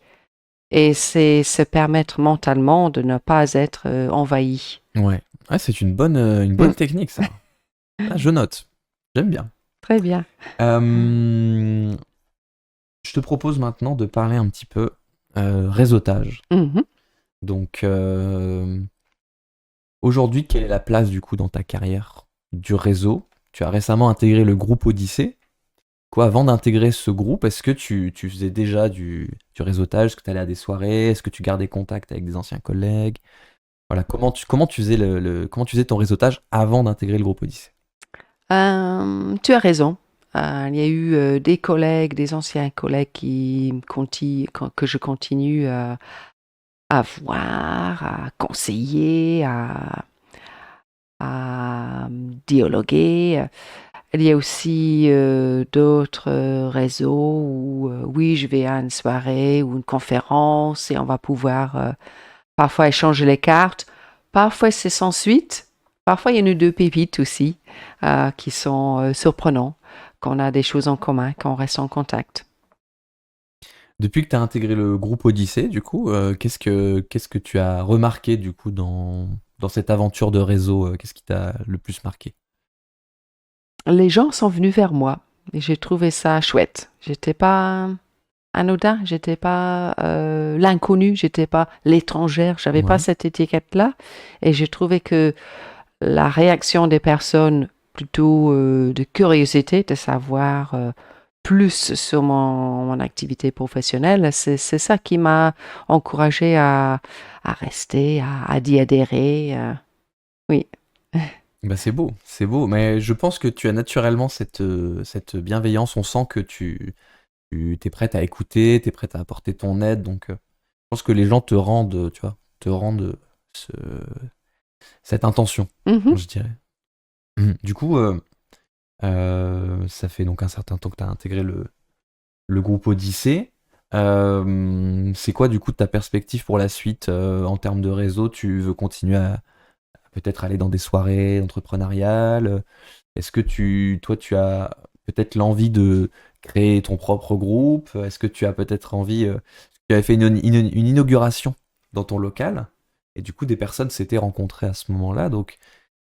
[SPEAKER 2] et c'est se permettre mentalement de ne pas être envahi.
[SPEAKER 1] Ouais. Ah, c'est une
[SPEAKER 2] Mm.
[SPEAKER 1] bonne technique, ça. Ah, je note. J'aime bien.
[SPEAKER 2] Très bien.
[SPEAKER 1] Euh, je te propose maintenant de parler un petit peu réseautage.
[SPEAKER 2] Mhm.
[SPEAKER 1] Donc, aujourd'hui, quelle est la place du coup dans ta carrière du réseau? Tu as récemment intégré le groupe Odyssée. Quoi, avant d'intégrer ce groupe, est-ce que tu faisais déjà du réseautage? Est-ce que tu allais à des soirées? Est-ce que tu gardais contact avec des anciens collègues? Voilà, comment tu faisais comment tu faisais ton réseautage avant d'intégrer le groupe Odyssée?
[SPEAKER 2] Tu as raison. Il y a eu des collègues, des anciens collègues que je continue à voir, à conseiller, à dialoguer. Il y a aussi d'autres réseaux où, oui, je vais à une soirée ou une conférence et on va pouvoir parfois échanger les cartes. Parfois, c'est sans suite. Parfois, il y en a deux pépites aussi qui sont surprenants, qu'on a des choses en commun, qu'on reste en contact.
[SPEAKER 1] Depuis que tu as intégré le groupe Odyssée, du coup, qu'est-ce que tu as remarqué du coup dans cette aventure de réseau? Qu'est-ce qui t'a le plus marqué?
[SPEAKER 2] Les gens sont venus vers moi et j'ai trouvé ça chouette. J'étais pas anodin, j'étais pas l'inconnu, j'étais pas l'étrangère, j'avais pas
[SPEAKER 1] Ouais.
[SPEAKER 2] cette étiquette-là et j'ai trouvé que la réaction des personnes plutôt de curiosité, de savoir plus sur mon activité professionnelle, c'est ça qui m'a encouragée à rester, à y adhérer. Oui.
[SPEAKER 1] Bah c'est beau, mais je pense que tu as naturellement cette bienveillance. On sent que tu es prête à écouter, tu es prête à apporter ton aide, donc je pense que les gens te rendent, tu vois, te rendent ce- cette intention,
[SPEAKER 2] Mhm.
[SPEAKER 1] je dirais. Du coup, ça fait donc un certain temps que tu as intégré le groupe Odyssée. C'est quoi du coup ta perspective pour la suite en termes de réseau? Tu veux continuer à peut-être aller dans des soirées entrepreneuriales? Est-ce que toi, tu as peut-être l'envie de créer ton propre groupe? Est-ce que tu as peut-être envie... tu avais fait une inauguration dans ton local, et du coup, des personnes s'étaient rencontrées à ce moment-là. Donc,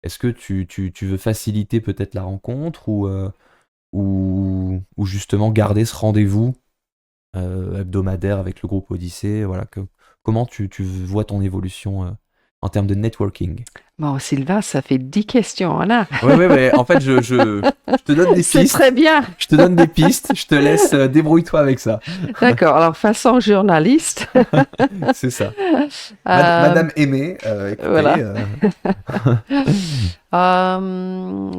[SPEAKER 1] est-ce que tu veux faciliter peut-être la rencontre ou justement garder ce rendez-vous hebdomadaire avec le groupe Odyssée? Voilà, comment tu vois ton évolution en termes de networking?
[SPEAKER 2] Bon, Sylvain, ça fait 10 questions, Anna.
[SPEAKER 1] Ouais, ouais, mais en fait, je te donne des
[SPEAKER 2] C'est
[SPEAKER 1] pistes.
[SPEAKER 2] très bien.
[SPEAKER 1] Je te donne des pistes, je te laisse, débrouille-toi avec ça.
[SPEAKER 2] D'accord. Alors, façon journaliste,
[SPEAKER 1] C'est ça.
[SPEAKER 2] euh,
[SPEAKER 1] Madame Aimée, écoutez,
[SPEAKER 2] voilà.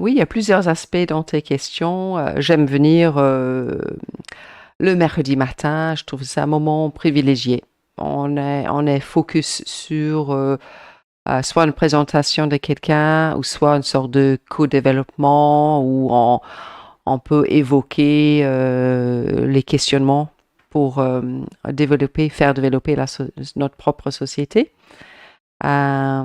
[SPEAKER 2] Oui, il y a plusieurs aspects dans tes questions. J'aime venir le mercredi matin. Je trouve ça un moment privilégié. On est focus sur soit une présentation de quelqu'un ou soit une sorte de co-développement où on peut évoquer les questionnements pour faire développer notre propre société. Euh,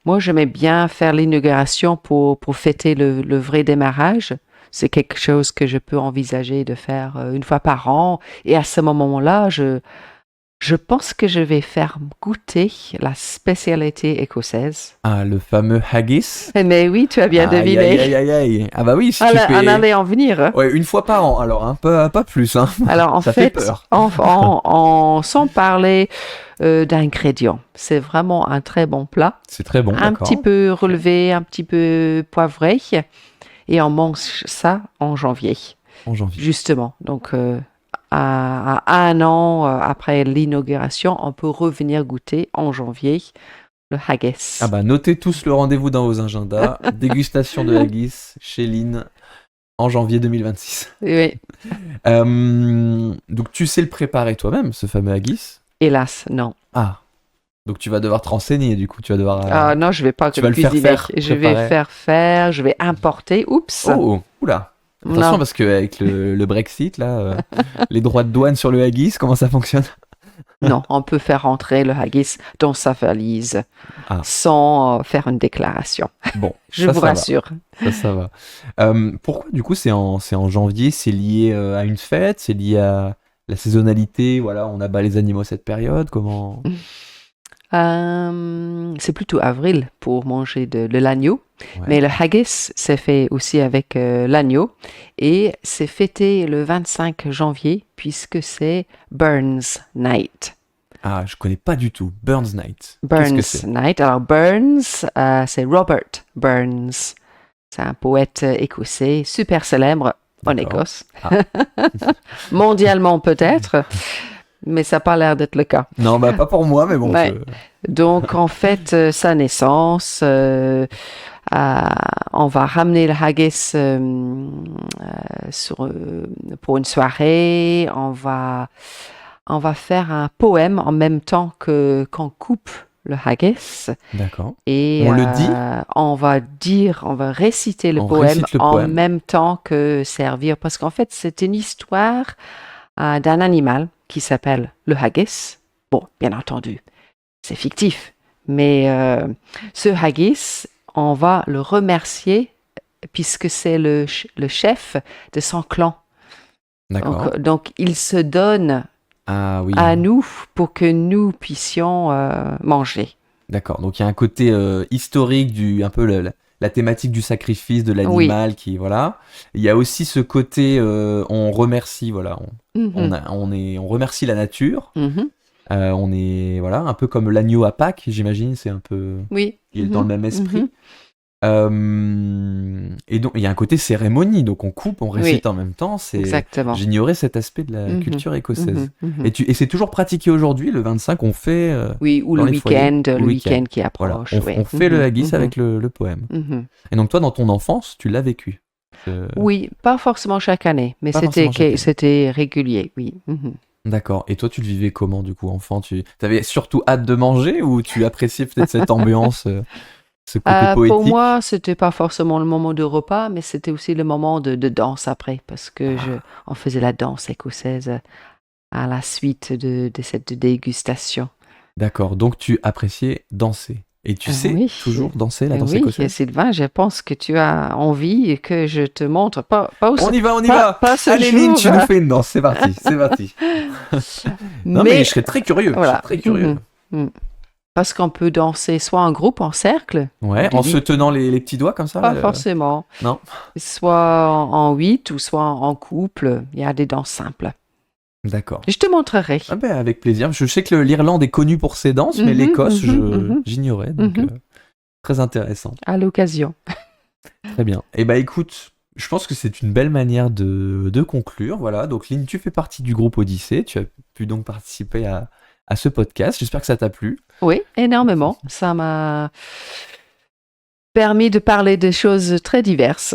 [SPEAKER 2] Moi, j'aimais bien faire l'inauguration pour fêter le vrai démarrage. C'est quelque chose que je peux envisager de faire une fois par an. Et à ce moment-là, je pense que je vais faire goûter la spécialité écossaise.
[SPEAKER 1] ah, le fameux haggis.
[SPEAKER 2] Mais oui, tu as bien
[SPEAKER 1] Aïe, aïe,
[SPEAKER 2] deviné.
[SPEAKER 1] aïe, aïe, aïe. Ah bah oui, si tu
[SPEAKER 2] On
[SPEAKER 1] fais...
[SPEAKER 2] allait en venir, hein.
[SPEAKER 1] Ouais, une fois par an, alors, hein, pas plus, hein.
[SPEAKER 2] Alors, en
[SPEAKER 1] Ça fait
[SPEAKER 2] fait,
[SPEAKER 1] peur.
[SPEAKER 2] sans parler d'ingrédients, c'est vraiment un très bon plat.
[SPEAKER 1] C'est très bon,
[SPEAKER 2] Un petit
[SPEAKER 1] d'accord.
[SPEAKER 2] peu relevé, un petit peu poivré. Et on mange ça en janvier,
[SPEAKER 1] En janvier.
[SPEAKER 2] justement. Donc, à un an après l'inauguration, on peut revenir goûter en janvier le haggis.
[SPEAKER 1] Ah bah, notez tous le rendez-vous dans vos agendas. Dégustation de haggis chez Lynn en janvier 2026.
[SPEAKER 2] Oui,
[SPEAKER 1] Donc, tu sais le préparer toi-même, ce fameux haggis?
[SPEAKER 2] hélas, non.
[SPEAKER 1] Ah, Donc tu vas devoir te renseigner, du coup, tu vas devoir...
[SPEAKER 2] Ah non, je vais pas
[SPEAKER 1] tu vas le faire
[SPEAKER 2] cuisiner.
[SPEAKER 1] faire,
[SPEAKER 2] Je vais
[SPEAKER 1] préparer.
[SPEAKER 2] faire, je vais importer. Oups.
[SPEAKER 1] Oh, oula. Attention
[SPEAKER 2] Non,
[SPEAKER 1] parce qu'avec le Brexit, là, les droits de douane sur le haggis, comment ça fonctionne?
[SPEAKER 2] non, on peut faire rentrer le haggis dans sa valise
[SPEAKER 1] Ah,
[SPEAKER 2] sans faire une déclaration.
[SPEAKER 1] bon,
[SPEAKER 2] Je
[SPEAKER 1] ça,
[SPEAKER 2] vous
[SPEAKER 1] ça va.
[SPEAKER 2] rassure.
[SPEAKER 1] Ça va. Pourquoi, du coup, c'est en janvier? C'est lié à une fête? C'est lié à la saisonnalité? Voilà, on abat les animaux à cette période? Comment?
[SPEAKER 2] C'est plutôt avril pour manger de l'agneau, mais
[SPEAKER 1] Ouais.
[SPEAKER 2] le haggis, c'est fait aussi avec l'agneau et c'est fêté le 25 janvier puisque c'est Burns Night.
[SPEAKER 1] Ah, je connais pas du tout. Burns Night. Qu'est-ce que
[SPEAKER 2] Burns
[SPEAKER 1] c'est?
[SPEAKER 2] Night. Alors Burns, c'est Robert Burns. C'est un poète écossais super célèbre en
[SPEAKER 1] D'accord.
[SPEAKER 2] Écosse.
[SPEAKER 1] Ah.
[SPEAKER 2] Mondialement peut-être, mais ça n'a pas l'air d'être le cas.
[SPEAKER 1] Non, bah pas pour moi, mais bon,
[SPEAKER 2] Ouais. Donc, en fait, sa naissance, on va ramener le haggis pour une soirée. On va faire un poème en même temps qu'on coupe le haggis.
[SPEAKER 1] D'accord.
[SPEAKER 2] Et
[SPEAKER 1] On le dit?
[SPEAKER 2] on va réciter le
[SPEAKER 1] On
[SPEAKER 2] poème
[SPEAKER 1] récite le
[SPEAKER 2] en
[SPEAKER 1] poème.
[SPEAKER 2] même temps que servir. Parce qu'en fait, c'est une histoire d'un animal qui s'appelle le haggis. Bon, bien entendu, c'est fictif. Mais ce haggis, on va le remercier puisque c'est le chef de son clan.
[SPEAKER 1] D'accord.
[SPEAKER 2] Donc, il se donne
[SPEAKER 1] Ah oui.
[SPEAKER 2] à nous pour que nous puissions manger.
[SPEAKER 1] D'accord. Donc il y a un côté historique un peu la thématique du sacrifice de
[SPEAKER 2] Oui.
[SPEAKER 1] l'animal qui voilà. Il y a aussi ce côté on remercie voilà,
[SPEAKER 2] Mhm.
[SPEAKER 1] on remercie la nature.
[SPEAKER 2] Mhm.
[SPEAKER 1] On est voilà un peu comme l'agneau à Pâques, j'imagine, c'est un peu
[SPEAKER 2] Oui.
[SPEAKER 1] il est dans le même esprit.
[SPEAKER 2] Mhm.
[SPEAKER 1] Et donc il y a un côté cérémonie, donc on coupe, on récite en même temps.
[SPEAKER 2] Exactement.
[SPEAKER 1] J'ignorais cet aspect de la
[SPEAKER 2] Mhm.
[SPEAKER 1] culture écossaise.
[SPEAKER 2] Mhm. Mhm.
[SPEAKER 1] Et c'est toujours pratiqué aujourd'hui, le 25, on fait
[SPEAKER 2] Oui, ou
[SPEAKER 1] dans
[SPEAKER 2] le
[SPEAKER 1] les foyers,
[SPEAKER 2] week-end,
[SPEAKER 1] ou le week-end.
[SPEAKER 2] qui
[SPEAKER 1] Voilà,
[SPEAKER 2] approche.
[SPEAKER 1] on,
[SPEAKER 2] Oui.
[SPEAKER 1] on fait le
[SPEAKER 2] Mhm.
[SPEAKER 1] haggis
[SPEAKER 2] Mhm.
[SPEAKER 1] avec le poème.
[SPEAKER 2] Mhm.
[SPEAKER 1] Et donc toi, dans ton enfance, tu l'as vécu.
[SPEAKER 2] Oui, pas forcément chaque année, mais
[SPEAKER 1] Pas forcément chaque année.
[SPEAKER 2] c'était régulier, oui. Mhm.
[SPEAKER 1] D'accord. Et toi, tu le vivais comment, du coup, enfant? Tu avais surtout hâte de manger ou tu appréciais peut-être cette ambiance, ce côté
[SPEAKER 2] Pour
[SPEAKER 1] poétique?
[SPEAKER 2] moi, c'était pas forcément le moment de repas, mais c'était aussi le moment de danse après, parce que on faisait la danse écossaise à la suite de cette dégustation.
[SPEAKER 1] D'accord. Donc tu appréciais danser. Et tu sais
[SPEAKER 2] Oui,
[SPEAKER 1] toujours danser la danse
[SPEAKER 2] oui,
[SPEAKER 1] écossaise?
[SPEAKER 2] Sylvain, je pense que tu as envie que je te montre, pas
[SPEAKER 1] On y va, on y
[SPEAKER 2] pas,
[SPEAKER 1] va!
[SPEAKER 2] pas ce
[SPEAKER 1] Allez,
[SPEAKER 2] jour,
[SPEAKER 1] Lynn, tu nous fais une danse, c'est parti, c'est parti. Non, mais
[SPEAKER 2] mais
[SPEAKER 1] je serais très curieux, je serais
[SPEAKER 2] voilà.
[SPEAKER 1] très curieux.
[SPEAKER 2] Mhm. Mhm. Parce qu'on peut danser soit en groupe, en cercle,
[SPEAKER 1] Ouais,
[SPEAKER 2] de
[SPEAKER 1] en se
[SPEAKER 2] huit,
[SPEAKER 1] tenant les petits doigts comme ça,
[SPEAKER 2] pas
[SPEAKER 1] là,
[SPEAKER 2] forcément,
[SPEAKER 1] non?
[SPEAKER 2] soit en 8 ou soit en couple. Il y a des danses simples.
[SPEAKER 1] D'accord.
[SPEAKER 2] Je te montrerai.
[SPEAKER 1] Ah ben, avec plaisir. Je sais que l'Irlande est connue pour ses danses, mais
[SPEAKER 2] Mhm,
[SPEAKER 1] l'Écosse,
[SPEAKER 2] mhm, mhm,
[SPEAKER 1] j'ignorais, donc
[SPEAKER 2] mhm.
[SPEAKER 1] très intéressant.
[SPEAKER 2] À l'occasion.
[SPEAKER 1] Très bien. Et bah écoute, je pense que c'est une belle manière de conclure. Voilà, donc Lynn, tu fais partie du groupe Odyssée, tu as pu donc participer à ce podcast. J'espère que ça t'a plu.
[SPEAKER 2] Oui, énormément. Ça m'a permis de parler de choses très diverses.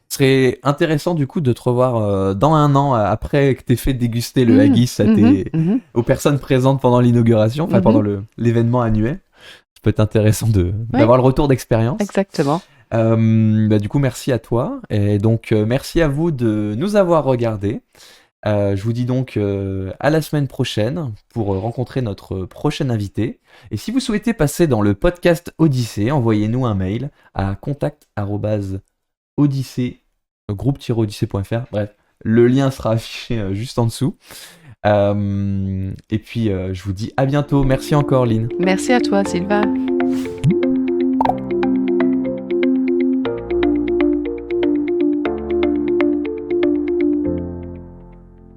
[SPEAKER 1] Ce serait intéressant du coup de te revoir dans un an après que t'aies fait déguster le
[SPEAKER 2] Mhm,
[SPEAKER 1] haggis
[SPEAKER 2] mhm, mhm,
[SPEAKER 1] aux personnes présentes pendant l'inauguration, enfin
[SPEAKER 2] mhm.
[SPEAKER 1] pendant l'événement annuel. Ça peut être intéressant d'avoir le retour d'expérience.
[SPEAKER 2] Exactement.
[SPEAKER 1] Bah, du coup, merci à toi. Et donc, merci à vous de nous avoir regardés. Je vous dis donc à la semaine prochaine pour rencontrer notre prochain invité. Et si vous souhaitez passer dans le podcast Odyssée, envoyez-nous un mail à contact@odyssée groupe-odyssée.fr. Bref, le lien sera affiché juste en dessous. Et puis, je vous dis à bientôt. Merci encore, Lynn.
[SPEAKER 2] Merci à toi, Sylvain.